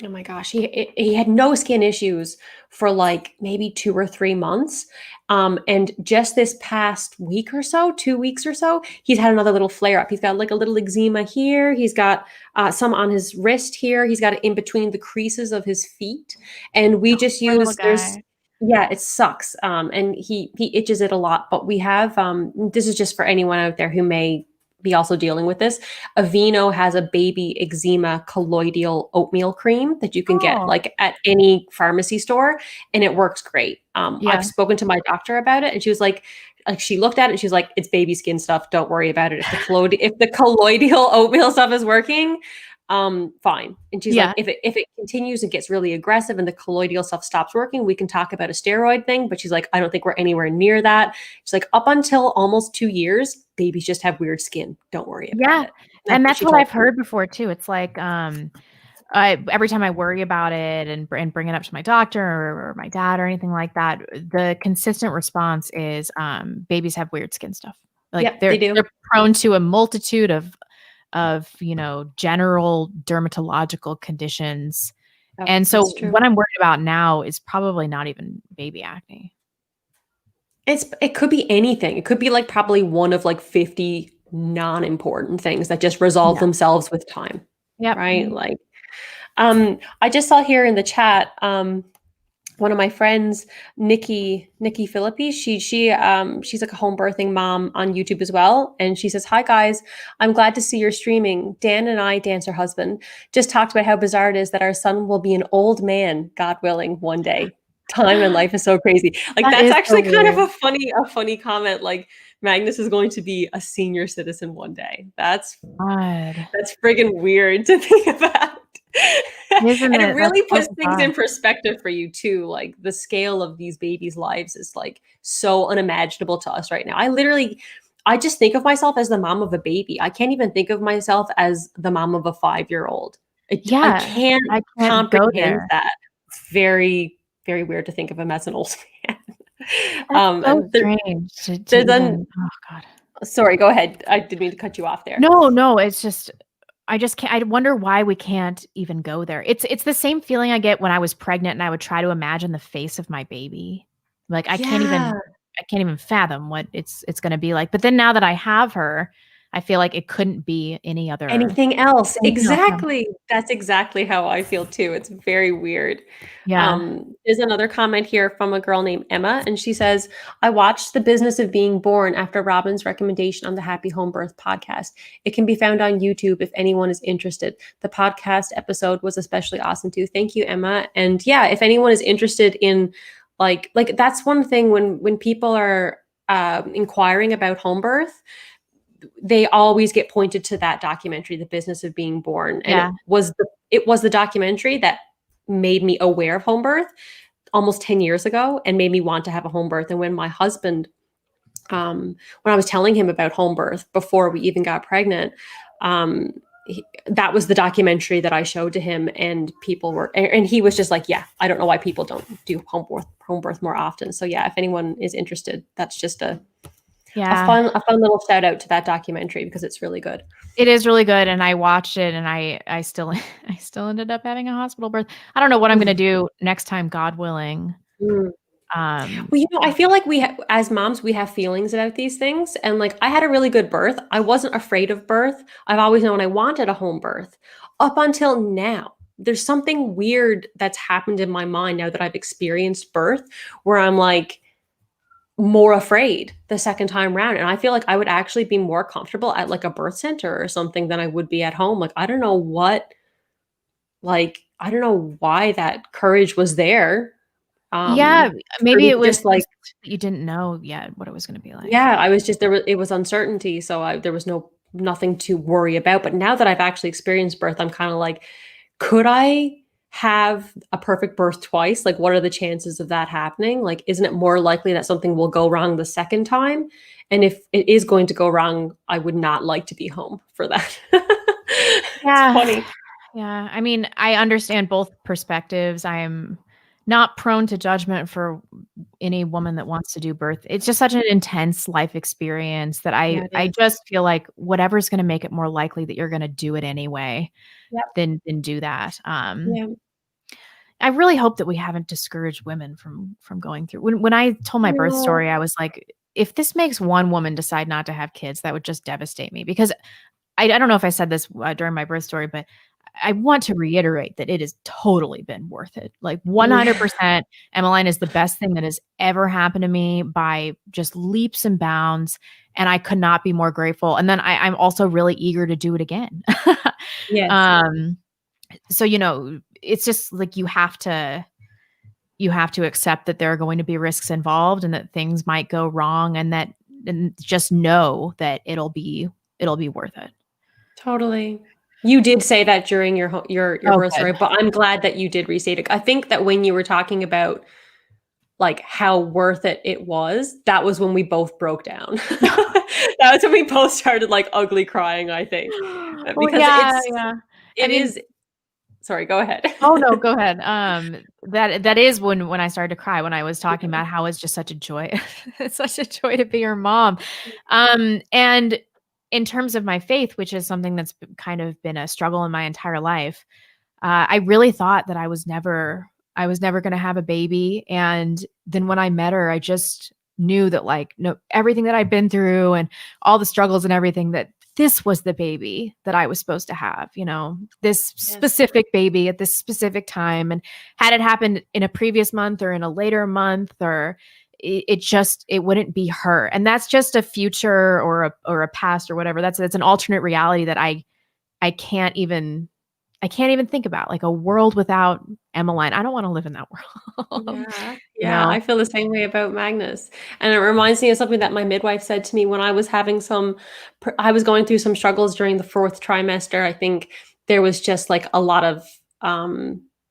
Oh my gosh, he had no skin issues for like maybe 2 or 3 months, and just this past week or so, 2 weeks or so, he's had another little flare up. He's got like a little eczema here. He's got some on his wrist here. He's got it in between the creases of his feet, and we just Poor little use there's guy. yeah, it sucks. And he itches it a lot. But we have this is just for anyone out there who may be also dealing with this. Aveeno has a baby eczema colloidal oatmeal cream that you can get Oh, like at any pharmacy store, and it works great. I've yeah. spoken to my doctor about it, and she was like she looked at it and she's like, it's baby skin stuff. Don't worry about it. If the colloidal oatmeal stuff is working, fine. And she's like, Yeah. if it continues and gets really aggressive and the colloidal stuff stops working, we can talk about a steroid thing. But she's like, I don't think we're anywhere near that. She's like, up until almost 2 years, babies just have weird skin. Don't worry about Yeah. it. And that's She what told I've me. heard before too. It's like, every time I worry about it and bring it up to my doctor or my dad or anything like that, the consistent response is, babies have weird skin stuff. Like Yep, they do. they're prone to a multitude of general dermatological conditions. Yep, And so it's true. what I'm worried about now is probably not even baby acne. It could be anything. It could be like probably one of like 50 non-important things that just resolve Yeah. themselves with time, Yep. right? Like, I just saw here in the chat, one of my friends, Nikki Philippi, she's like a home birthing mom on YouTube as well. And she says, hi guys, I'm glad to see you're streaming. Dan and I, Dan's her husband, just talked about how bizarre it is that our son will be an old man, God willing, one day. Time and life is so crazy. Like That that's is so actually kind of weird. a funny comment. Like Magnus is going to be a senior citizen one day. God. That's friggin' weird to think about. Isn't And it it? That's really so puts things bizarre. in perspective for you too. Like the scale of these babies' lives is like so unimaginable to us right now. I just think of myself as the mom of a baby. I can't even think of myself as the mom of a 5-year-old. I Yeah. can't I can't go comprehend there. that. It's very, very weird to think of him as an old man. That's so And strange to there's then even oh god. sorry, go ahead. I didn't mean to cut you off there. No, no, it's just I just can't I wonder why we can't even go there. It's the same feeling I get when I was pregnant and I would try to imagine the face of my baby. Like, Yeah. I can't even fathom what it's gonna be like. But then now that I have her, I feel like it couldn't be Anything else. anything else. Yeah. Exactly. That's exactly how I feel too. It's very weird. Yeah. There's another comment here from a girl named Emma, and she says, I watched The Business of Being Born after Robyn's recommendation on the Happy Home Birth podcast. It can be found on YouTube if anyone is interested. The podcast episode was especially awesome too. Thank you, Emma. And yeah, if anyone is interested in like that's one thing when people are inquiring about home birth, they always get pointed to that documentary, The Business of Being Born. And Yeah. it was the documentary that made me aware of home birth almost 10 years ago and made me want to have a home birth. And when my husband, when I was telling him about home birth before we even got pregnant, that was the documentary that I showed to him, and and he was just like, yeah, I don't know why people don't do home birth more often. So yeah, if anyone is interested, that's just a Yeah. fun little shout out to that documentary because it's really good. It is really good, and I watched it, and I still I still ended up having a hospital birth. I don't know what I'm gonna do next time, God willing. Mm. Um, Well, I feel like as moms, we have feelings about these things. And like, I had a really good birth. I wasn't afraid of birth. I've always known I wanted a home birth up until now. There's something weird that's happened in my mind now that I've experienced birth where I'm like more afraid the second time around. And I feel like I would actually be more comfortable at like a birth center or something than I would be at home. Like, I don't know why that courage was there. yeah, For maybe me it to was just like, just that you didn't know yet what it was gonna be like. yeah, I was just it was uncertainty, so there was nothing to worry about. But now that I've actually experienced birth, I'm kind of like, could I have a perfect birth twice? Like, what are the chances of that happening? Like, isn't it more likely that something will go wrong the second time? And if it is going to go wrong, I would not like to be home for that. It's Yeah. funny. Yeah, I mean, I understand both perspectives. I am not prone to judgment for any woman that wants to do birth. It's just such an intense life experience that Yeah, it I is. just feel like whatever's gonna make it more likely that you're gonna do it anyway, Yep. than do that. Yeah. I really hope that we haven't discouraged women from going through. When I told my birth story, I was like, if this makes one woman decide not to have kids, that would just devastate me, because I don't know if I said this during my birth story, but I want to reiterate that it has totally been worth it. Like 100%, Emmeline is the best thing that has ever happened to me by just leaps and bounds. And I could not be more grateful. And then I'm also really eager to do it again. Yes. So, it's just like you have to accept that there are going to be risks involved and that things might go wrong, and just know that it'll be worth it. Totally. You did say that during your birth Good. story, but I'm glad that you did restate it. I think that when you were talking about like how worth it was, that was when we both broke down. That was when we both started like ugly crying, I think. Because it is. Sorry, go ahead. Oh no, go ahead. That is when I started to cry, when I was talking about how it's just such a joy. It's such a joy to be your mom. And in terms of my faith, which is something that's kind of been a struggle in my entire life, I really thought that I was never going to have a baby. And then when I met her, I just knew that, like, no, everything that I'd been through and all the struggles and everything, that this was the baby that I was supposed to have, this specific baby at this specific time. And had it happened in a previous month or in a later month, or it wouldn't be her. And that's just a future or a past or whatever. That's an alternate reality that I can't even think about, like a world without Emmeline. I don't want to live in that world. Yeah. I feel the same way about Magnus. And it reminds me of something that my midwife said to me when I was I was going through some struggles during the 4th trimester. I think there was just like a lot of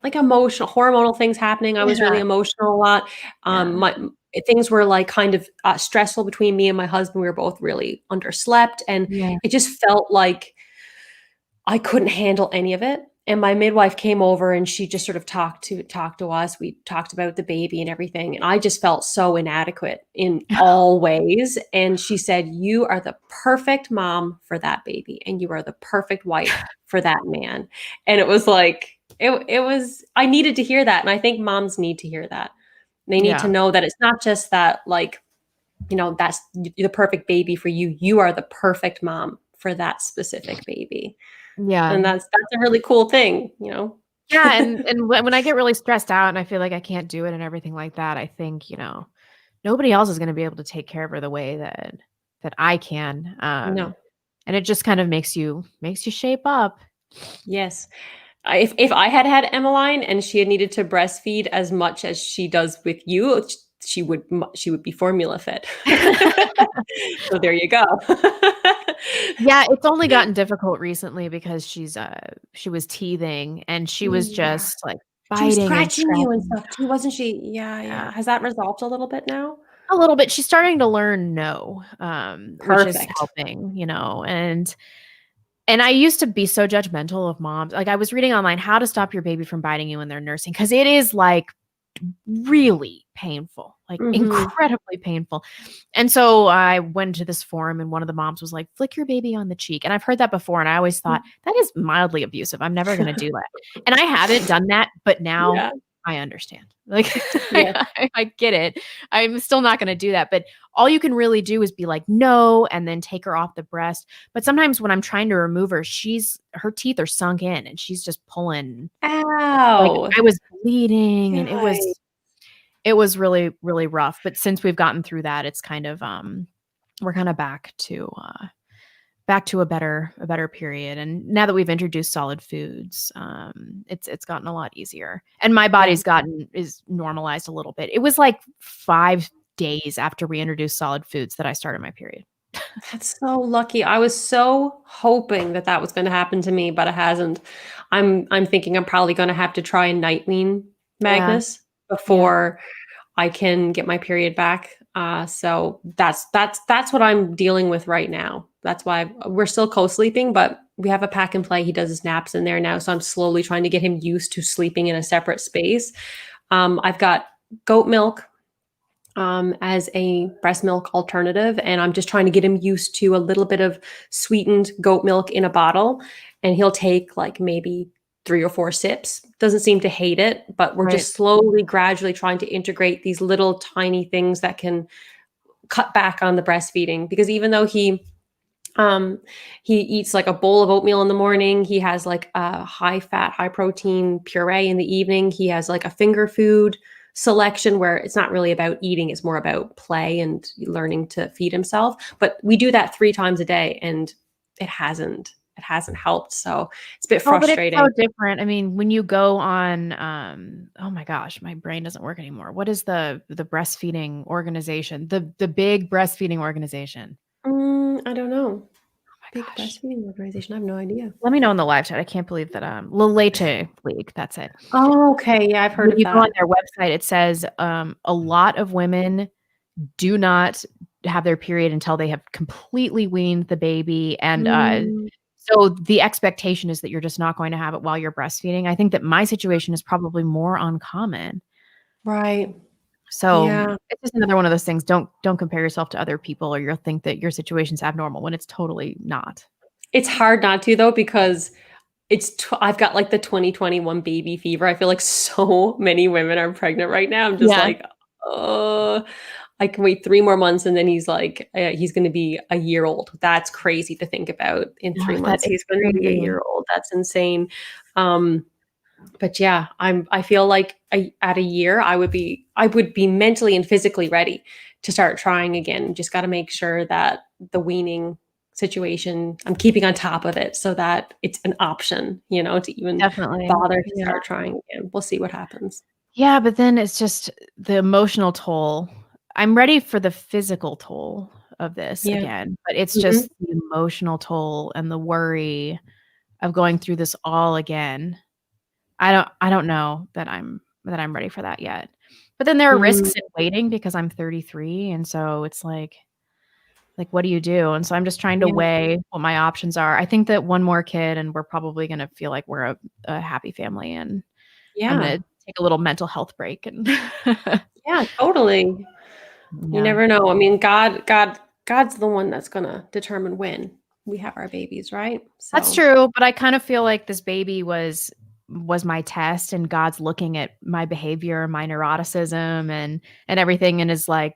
like emotional, hormonal things happening. I was really emotional a lot. Things were like kind of stressful between me and my husband. We were both really underslept, and it just felt like I couldn't handle any of it. And my midwife came over and she just sort of talked to us. We talked about the baby and everything. And I just felt so inadequate in all ways. And she said, "You are the perfect mom for that baby. And you are the perfect wife for that man." And it was like, I needed to hear that. And I think moms need to hear that. They need to know that it's not just that, like, that's the perfect baby for you. You are the perfect mom for that specific baby. Yeah. And that's a really cool thing, Yeah. And when I get really stressed out and I feel like I can't do it and everything like that, I think, nobody else is going to be able to take care of her the way that I can. No. And it just kind of makes you shape up. Yes. If I had Emmeline and she had needed to breastfeed as much as she does with you, she would be formula fed. So there you go. Yeah, it's only gotten difficult recently because she was teething, and she was just like biting, she was scratching and you and stuff too, wasn't she? Yeah. Has that resolved a little bit now? A little bit. She's starting to learn no, which is Perfect. helping, and I used to be so judgmental of moms. Like, I was reading online how to stop your baby from biting you when they're nursing, because it is like really painful, like incredibly painful. And so I went to this forum, and one of the moms was like, "Flick your baby on the cheek." And I've heard that before, and I always thought that is mildly abusive. I'm never going to do that. And I haven't done that, but now I understand. Like, I get it. I'm still not going to do that. But all you can really do is be like, "No," and then take her off the breast. But sometimes when I'm trying to remove her, her teeth are sunk in and she's just pulling. Ow. Like, I was bleeding, and it was really, really rough. But since we've gotten through that, it's kind of, we're kind of back to a better period. And now that we've introduced solid foods, it's gotten a lot easier, and my body's is normalized a little bit. It was like 5 days after we introduced solid foods that I started my period. That's so lucky. I was so hoping that was going to happen to me, but it hasn't. I'm thinking I'm probably going to have to try and night wean Magnus before I can get my period back. So that's what I'm dealing with right now. That's why we're still co-sleeping, but we have a pack and play. He does his naps in there now. So I'm slowly trying to get him used to sleeping in a separate space. I've got goat milk as a breast milk alternative, and I'm just trying to get him used to a little bit of sweetened goat milk in a bottle. And he'll take like maybe 3 or 4 sips, doesn't seem to hate it, but we're just slowly, gradually trying to integrate these little tiny things that can cut back on the breastfeeding. Because even though he eats like a bowl of oatmeal in the morning, he has like a high fat, high protein puree in the evening, he has like a finger food selection where it's not really about eating, it's more about play and learning to feed himself. But we do that 3 times a day, and it hasn't helped. So it's a bit frustrating. But it's so different. I mean, when you go on, oh my gosh, my brain doesn't work anymore. What is the breastfeeding organization? The big breastfeeding organization? I don't know. Oh big breastfeeding organization. I have no idea. Let me know in the live chat. I can't believe that La Leche League. That's it. Oh, okay. Yeah, I've heard of that. When you go on their website, it says a lot of women do not have their period until they have completely weaned the baby, and so the expectation is that you're just not going to have it while you're breastfeeding. I think that my situation is probably more uncommon. Right. So Yeah. it's just another one of those things. Don't compare yourself to other people, or you'll think that your situation's abnormal when it's totally not. It's hard not to, though, because I've got like the 2021 baby fever. I feel like so many women are pregnant right now. I'm just like, oh, I can wait 3 more months, and then he's like, he's going to be a year old. That's crazy to think about. In 3 months, he's going to be a year old. That's insane. But yeah, I feel like at a year, I would be mentally and physically ready to start trying again. Just got to make sure that the weaning situation, I'm keeping on top of it so that it's an option, to even bother to start trying again. We'll see what happens. Yeah, but then it's just the emotional toll. I'm ready for the physical toll of this again, but it's just the emotional toll and the worry of going through this all again. I don't know that I'm ready for that yet. But then there are risks in waiting because I'm 33, and so it's like what do you do? And so I'm just trying to weigh what my options are. I think that one more kid and we're probably going to feel like we're a happy family, and I'm going to take a little mental health break. And yeah, totally. You never know. I mean, God's the one that's going to determine when we have our babies, right? So. That's true, but I kind of feel like this baby was my test, and God's looking at my behavior, my neuroticism and everything, and is like,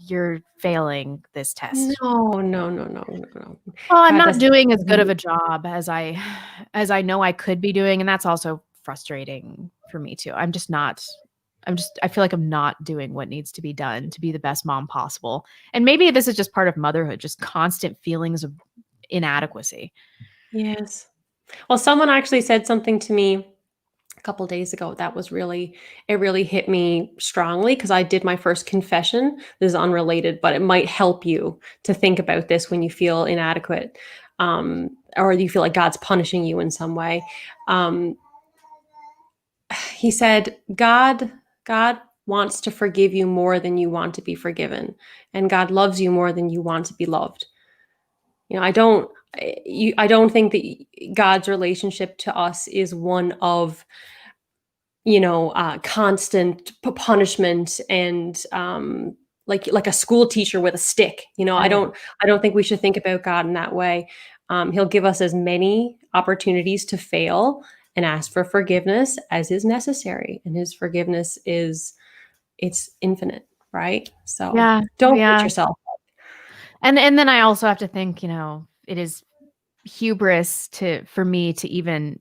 you're failing this test. No. Well, I'm not doing as good of a job as I know I could be doing, and that's also frustrating for me too. I feel like I'm not doing what needs to be done to be the best mom possible. And maybe this is just part of motherhood, just constant feelings of inadequacy. Yes. Well, someone actually said something to me a couple of days ago that was really hit me strongly, because I did my first confession. This is unrelated, but it might help you to think about this when you feel inadequate, or you feel like God's punishing you in some way. He said, God wants to forgive you more than you want to be forgiven, and God loves you more than you want to be loved. I don't think that God's relationship to us is one of, constant punishment and like a school teacher with a stick. I don't think we should think about God in that way. He'll give us as many opportunities to fail and ask for forgiveness as is necessary, and His forgiveness it's infinite, right? So don't beat yourself up. And then I also have to think, it is hubris for me to even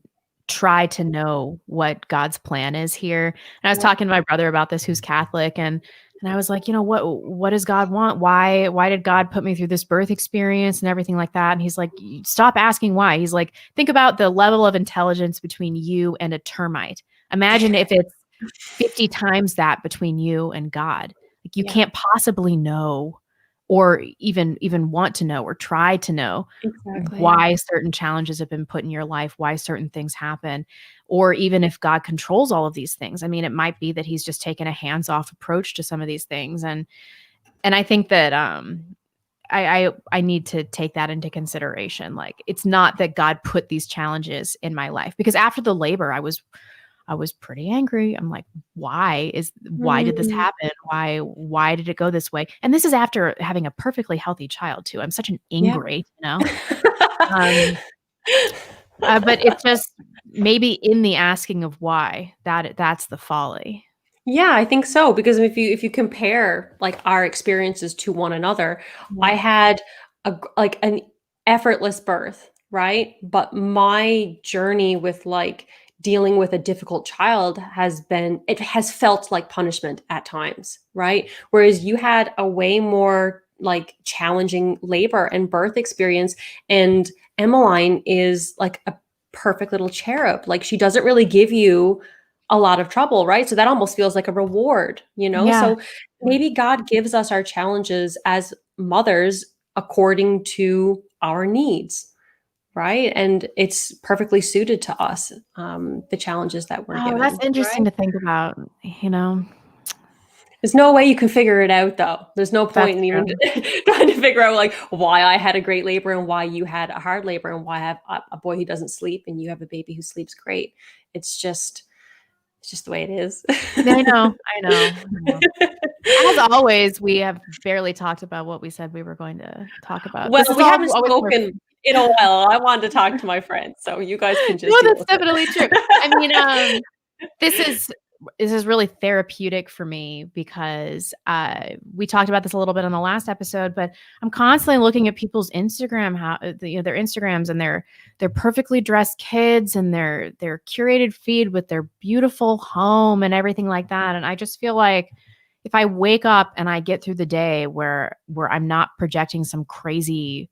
try to know what God's plan is here. And I was talking to my brother about this, who's Catholic, and I was like, what does God want? Why did God put me through this birth experience and everything like that? And he's like, stop asking why. He's like, think about the level of intelligence between you and a termite. Imagine if it's 50 times that between you and God. Like, you can't possibly know, or even want to know, or try to know why certain challenges have been put in your life, why certain things happen, or even if God controls all of these things. I mean, it might be that He's just taken a hands-off approach to some of these things. And I think that I need to take that into consideration. Like, it's not that God put these challenges in my life, because after the labor, I was pretty angry. I'm like, why did this happen? Why did it go this way? And this is after having a perfectly healthy child too. I'm such an ingrate, but it's just, maybe in the asking of why, that's the folly. Yeah, I think so, because if you compare like our experiences to one another, I had like an effortless birth, right? But my journey with like dealing with a difficult child it has felt like punishment at times, right? Whereas you had a way more like challenging labor and birth experience, and Emmeline is like a perfect little cherub. Like she doesn't really give you a lot of trouble, right? So that almost feels like a reward, you know? Yeah. So maybe God gives us our challenges as mothers according to our needs, right? And it's perfectly suited to us, the challenges that we're Oh, that's given, interesting right? to think about, you know? There's no way you can figure it out, though. There's no That's point in even true. trying to figure out like why I had a great labor and why you had a hard labor and why I have a boy who doesn't sleep and you have a baby who sleeps great. It's just the way it is. Yeah, I know. As always, we have barely talked about what we said we were going to talk about. Well, This is we haven't always spoken in a while. I wanted to talk to my friends, so you guys can just No, deal that's with it. definitely true. I mean, this is really therapeutic for me because we talked about this a little bit on the last episode, but I'm constantly looking at people's Instagram, their Instagrams and their perfectly dressed kids and their curated feed with their beautiful home and everything like that. And I just feel like if I wake up and I get through the day where I'm not projecting some crazy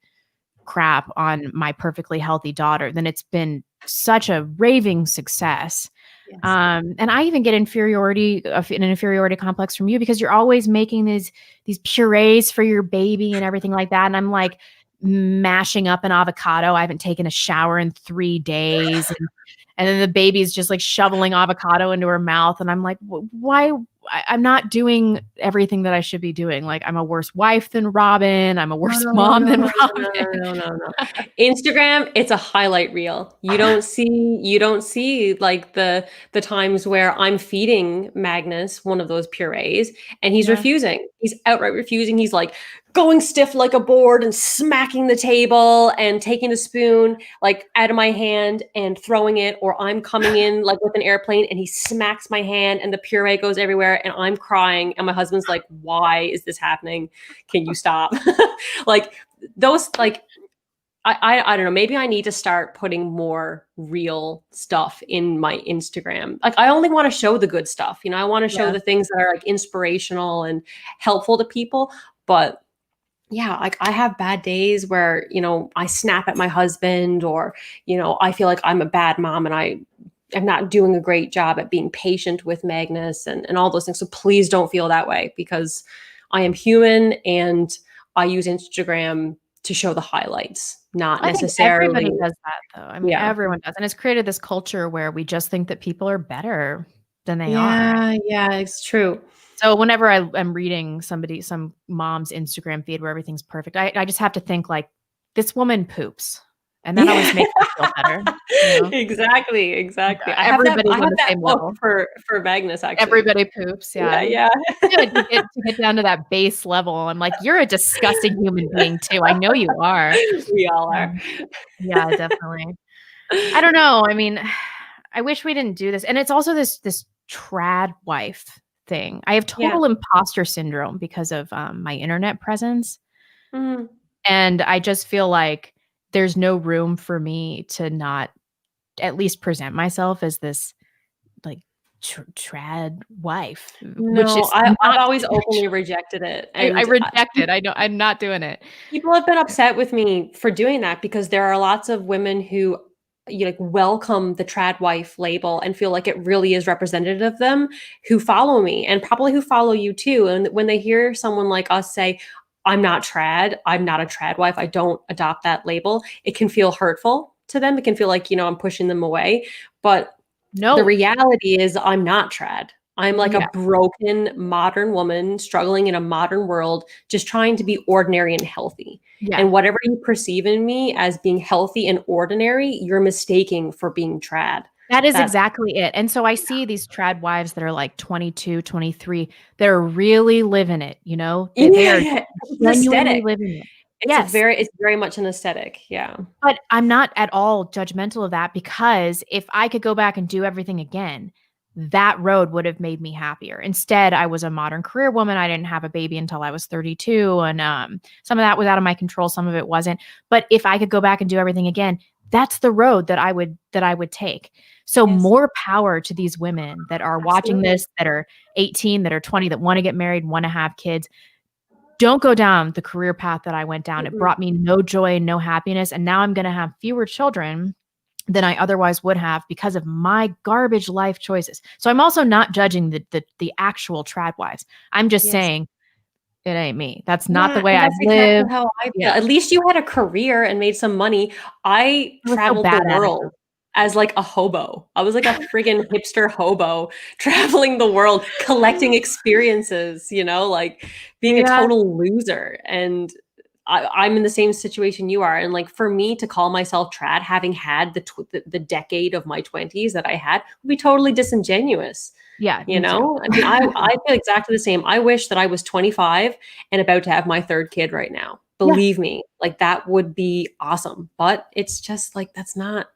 crap on my perfectly healthy daughter, then it's been such a raving success. Yes. And I even get an inferiority complex from you because you're always making these purees for your baby and everything like that. And I'm like mashing up an avocado. I haven't taken a shower in 3 days. And then the baby's just like shoveling avocado into her mouth. And I'm like, why? I'm not doing everything that I should be doing. Like I'm a worse wife than Robyn. I'm a worse mom than Robyn. No. Instagram, it's a highlight reel. You don't see like the times where I'm feeding Magnus one of those purees and he's refusing. He's outright refusing. He's like going stiff like a board and smacking the table and taking a spoon like out of my hand and throwing it, or I'm coming in like with an airplane and he smacks my hand and the puree goes everywhere and I'm crying and my husband's like, why is this happening? Can you stop? Like those, like I don't know, maybe I need to start putting more real stuff in my Instagram. Like I only want to show the good stuff, you know, I want to show the things that are like inspirational and helpful to people. But yeah, like I have bad days where, you know, I snap at my husband, or, you know, I feel like I'm a bad mom and I'm not doing a great job at being patient with Magnus and all those things. So please don't feel that way, because I am human and I use Instagram to show the highlights, not necessarily. Everybody does that though. I mean, everyone does. And it's created this culture where we just think that people are better than they are. Yeah, it's true. So whenever I'm reading some mom's Instagram feed where everything's perfect, I just have to think like, this woman poops. And that always makes me feel better. You know? Exactly. Everybody's on the same level. For Magnus, actually. Everybody poops, Yeah. to get down to that base level. I'm like, you're a disgusting human being too. I know you are. We all are. Yeah, definitely. I don't know. I mean, I wish we didn't do this. And it's also this trad wife thing. I have total imposter syndrome because of my internet presence. Mm-hmm. And I just feel like there's no room for me to not at least present myself as this like trad wife. No, which is I've always openly rejected it. I reject it. I know I'm not doing it. People have been upset with me for doing that because there are lots of women who like welcome the trad wife label and feel like it really is representative of them, who follow me and probably who follow you too. And when they hear someone like us say, I'm not trad, I'm not a trad wife, I don't adopt that label, it can feel hurtful to them. It can feel like, you know, I'm pushing them away. But no, the reality is I'm not trad. I'm like a broken modern woman struggling in a modern world, just trying to be ordinary and healthy. Yeah. And whatever you perceive in me as being healthy and ordinary, you're mistaking for being trad. That's exactly it. And so I see these trad wives that are like 22, 23. They're really living it, you know? They are genuinely living it. Yes. It's very much an aesthetic. Yeah. But I'm not at all judgmental of that, because if I could go back and do everything again, that road would have made me happier. Instead, I was a modern career woman. I didn't have a baby until I was 32, and some of that was out of my control, some of it wasn't. But if I could go back and do everything again, that's the road that I would take. So Yes. more power to these women that are watching Absolutely. this, that are 18, that are 20, that want to get married, want to have kids. Don't go down the career path that I went down. It brought me no joy, no happiness, and now I'm gonna have fewer children than I otherwise would have because of my garbage life choices. So I'm also not judging the actual trad wives. I'm just Yes. saying it ain't me. That's not the Yeah, way and I've that's exactly lived. how I feel. Yeah. At least you had a career and made some money. I I was so traveled the bad at it world though. as, like, a hobo. I was like a friggin' hipster hobo traveling the world, collecting experiences, like, being a Yeah. total loser, and I'm in the same situation you are, and, like, for me to call myself trad, having had the decade of my 20s that I had, would be totally disingenuous. Yeah, me too. I mean, I feel exactly the same. I wish that I was 25 and about to have my 3rd kid right now. Yeah. Believe me, like, that would be awesome, but it's just, like, that's not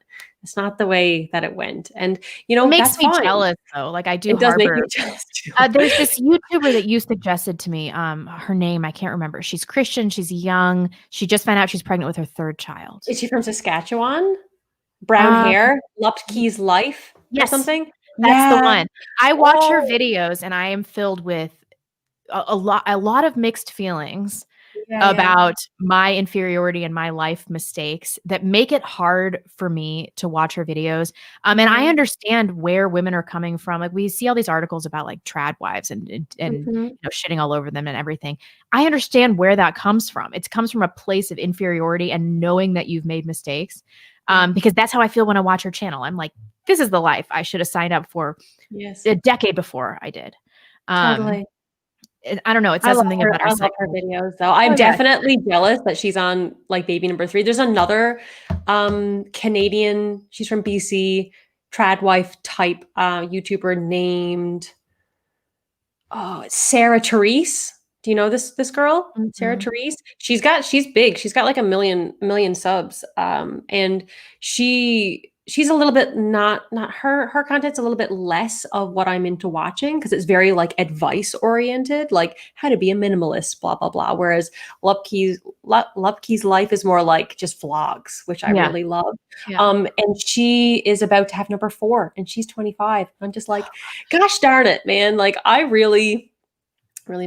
the way that it went, and, It makes that's me fine. jealous though. Like, I do It does make harbor me jealous too. there's this YouTuber that you suggested to me, her name, I can't remember. She's Christian, she's young. She just found out she's pregnant with her 3rd child. Is she from Saskatchewan? Brown Um, hair? y Lupke's Life or yes, something? that's the Yeah. one. I watch her Oh, videos and I am filled with a lot of mixed feelings yeah, yeah. about my inferiority and my life mistakes that make it hard for me to watch her videos. And I Yeah. understand where women are coming from. Like, we see all these articles about like trad wives and Mhm. shitting all over them and everything. I understand where that comes from. It comes from a place of inferiority and knowing that you've made mistakes. Yeah. Because that's how I feel when I watch her channel. I'm like, this is the life I should have signed up for Yes. a decade before I did. Um, Totally. I don't know. It I says love something her about our I love her psychology. videos, though. I'm Oh yeah, definitely jealous that she's on, like, baby number 3. There's another, Canadian, she's from BC, trad wife type, YouTuber named, Sarah Therese. Do you know this girl? Sarah mhm. Therese? She's big. She's got, like, a million subs, and she's a little bit not her content's a little bit less of what I'm into watching because it's very, like, advice oriented, like how to be a minimalist, blah blah blah. Whereas Lupke's life is more like just vlogs, which I Yeah, really love. yeah. And she is about to have number 4, and she's 25. I'm just like, gosh darn it, man! Like, I really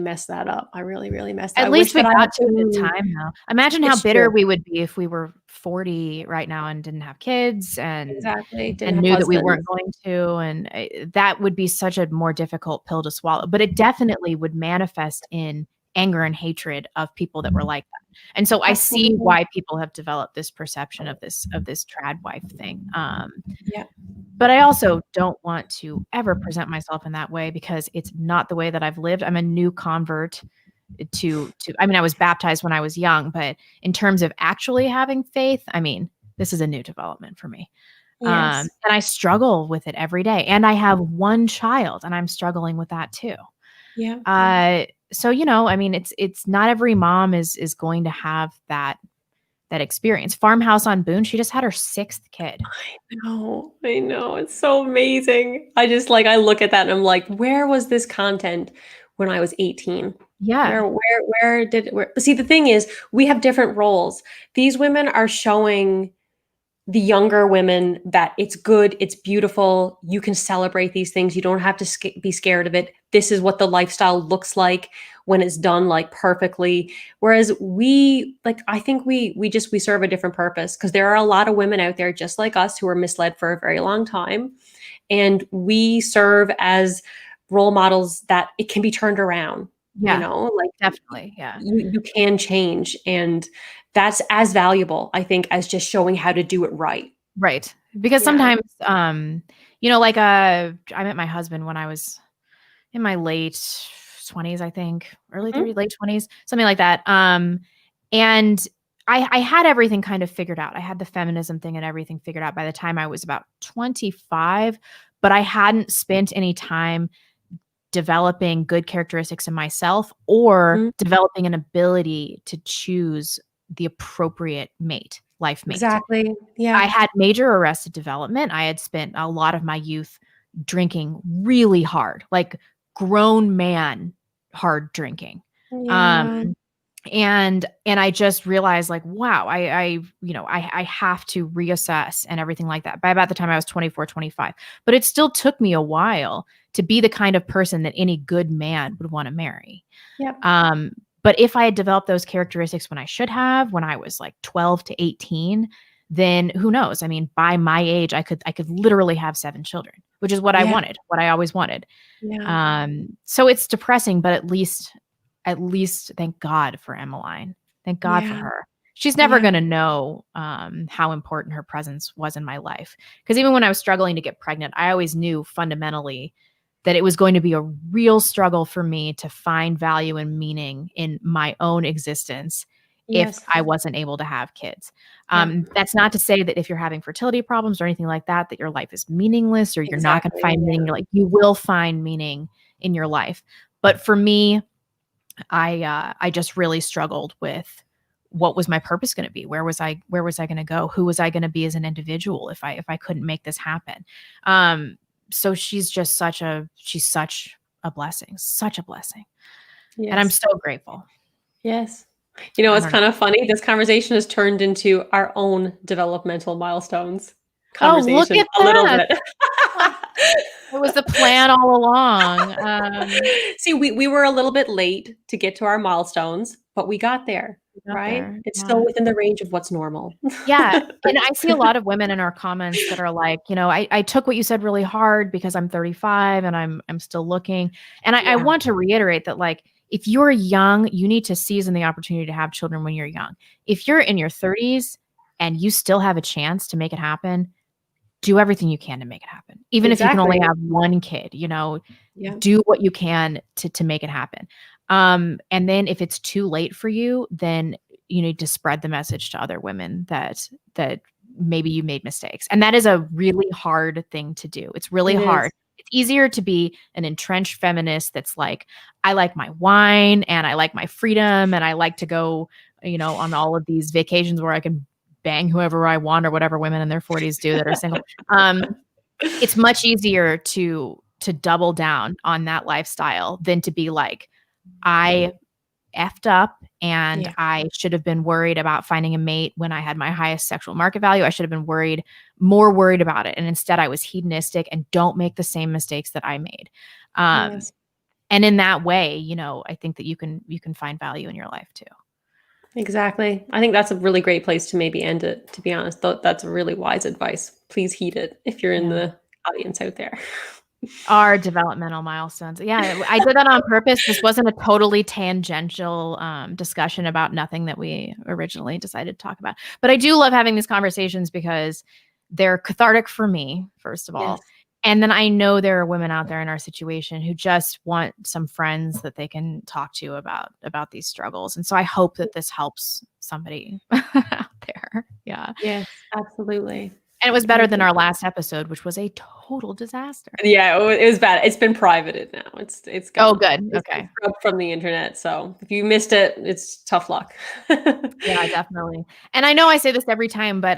messed that up. I really, really messed At I least wish we that I had got to it in time though. Imagine how It's bitter true. we would be if we were 40 right now and didn't have kids Exactly. Didn't and have knew that we husbands. weren't going to, and that would be such a more difficult pill to swallow. But it definitely would manifest in anger and hatred of people that were like that. And so I see Absolutely. why people have developed this perception of this trad wife thing. Yeah. But I also don't want to ever present myself in that way because it's not the way that I've lived. I'm a new convert to I mean, I was baptized when I was young, but in terms of actually having faith, I mean, this is a new development for me. Yes. And I struggle with it every day. And I have one child and I'm struggling with that too. Yeah. So I mean, it's not every mom is going to have that experience. Farmhouse on Boone, she just had her 6th kid. I know, it's so amazing. I look at that and I'm like, "Where was this content when I was 18? Yeah. Where" but see, the thing is, we have different roles. These women are showing the younger women that it's good, it's beautiful, you can celebrate these things, you don't have to be scared of it. This is what the lifestyle looks like when it's done, like, perfectly. Whereas I think we serve a different purpose because there are a lot of women out there just like us who are misled for a very long time, and we serve as role models that it can be turned around, Yeah. like, Definitely. Yeah. you can change, and that's as valuable, I think, as just showing how to do it right. Right. Because Yeah. sometimes, like, I met my husband when I was in my late 20s, I think, early Mhm. 30s, late 20s, something like that. And I had everything kind of figured out. I had the feminism thing and everything figured out by the time I was about 25, but I hadn't spent any time developing good characteristics in myself or Mhm. developing an ability to choose the appropriate life mate. Exactly. Yeah. I had major arrested development. I had spent a lot of my youth drinking really hard, like grown man hard drinking. Yeah. And I just realized, like, wow, I have to reassess and everything like that by about the time I was 24, 25. But it still took me a while to be the kind of person that any good man would want to marry. Yep. But if I had developed those characteristics when I should have, when I was like 12 to 18, then who knows? I mean, by my age, I could literally have 7 children, which is what I wanted, what I always wanted. Yeah. So it's depressing, but at least thank God for Emmeline. Thank God for her. She's never going to know how important her presence was in my life. Because even when I was struggling to get pregnant, I always knew fundamentally that it was going to be a real struggle for me to find value and meaning in my own existence if I wasn't able to have kids. That's not to say that if you're having fertility problems or anything like that, that your life is meaningless or you're not going to find meaning. Like, you will find meaning in your life. But for me, I just really struggled with what was my purpose going to be? Where was I going to go? Who was I going to be as an individual if I couldn't make this happen? So she's such a blessing, such a blessing. Yes. And I'm so grateful. Yes. You know, it's kind of funny. This conversation has turned into our own developmental milestones conversation. Look at a little bit. It was the plan all along. See, we were a little bit late to get to our milestones, but we got there, right? It's still within the range of what's normal. Yeah. And I see a lot of women in our comments that are like, you know, I took what you said really hard because I'm 35 and I'm still looking. And I want to reiterate that, like, if you're young, you need to seize on the opportunity to have children when you're young. If you're in your 30s and you still have a chance to make it happen, do everything you can to make it happen. Even if you can only have one kid, you know, do what you can to make it happen. And then if it's too late for you, then you need to spread the message to other women that maybe you made mistakes. And that is a really hard thing to do. It's really hard. It's easier to be an entrenched feminist that's like, I like my wine and I like my freedom and I like to go, you know, on all of these vacations where I can bang whoever I want or whatever women in their 40s do that are single. It's much easier to double down on that lifestyle than to be like, I effed up and I should have been worried about finding a mate when I had my highest sexual market value. I should have been more worried about it. And instead I was hedonistic, and don't make the same mistakes that I made. And in that way, you know, I think that you can find value in your life too. Exactly. I think that's a really great place to maybe end it, to be honest. That's really wise advice. Please heed it if you're in the audience out there. Our developmental milestones. Yeah, I did that on purpose. This wasn't a totally tangential discussion about nothing that we originally decided to talk about. But I do love having these conversations because they're cathartic for me, first of all. And then I know there are women out there in our situation who just want some friends that they can talk to about these struggles. And so I hope that this helps somebody out there. Yeah. Yes, absolutely. And it was better than our last episode, which was a total disaster. Yeah, it was bad. It's been privated now. It's gone. Oh, good. Okay. It's from the internet. So if you missed it, it's tough luck. Yeah, definitely. And I know I say this every time, but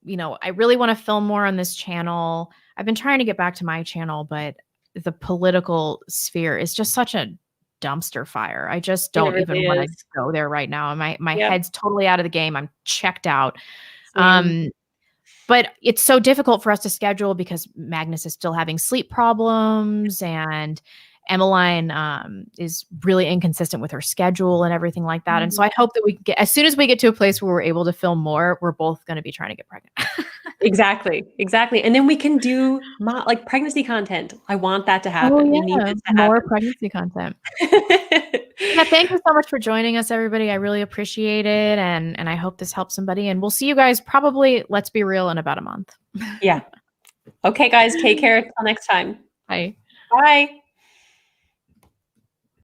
you know, I really want to film more on this channel. I've been trying to get back to my channel, but the political sphere is just such a dumpster fire. I just don't even want to go there right now. My head's totally out of the game. I'm checked out. But it's so difficult for us to schedule because Magnus is still having sleep problems, and Emmeline is really inconsistent with her schedule and everything like that. And so I hope that as soon as we get to a place where we're able to film more, we're both going to be trying to get pregnant. Exactly. And then we can do like pregnancy content. I want that to happen. Oh, yeah. We need it to more happen. Pregnancy content. Yeah, thank you so much for joining us, everybody. I really appreciate it. And I hope this helps somebody. And we'll see you guys probably, let's be real, in about a month. Yeah. Okay, guys, take care. Until next time. Bye. Bye.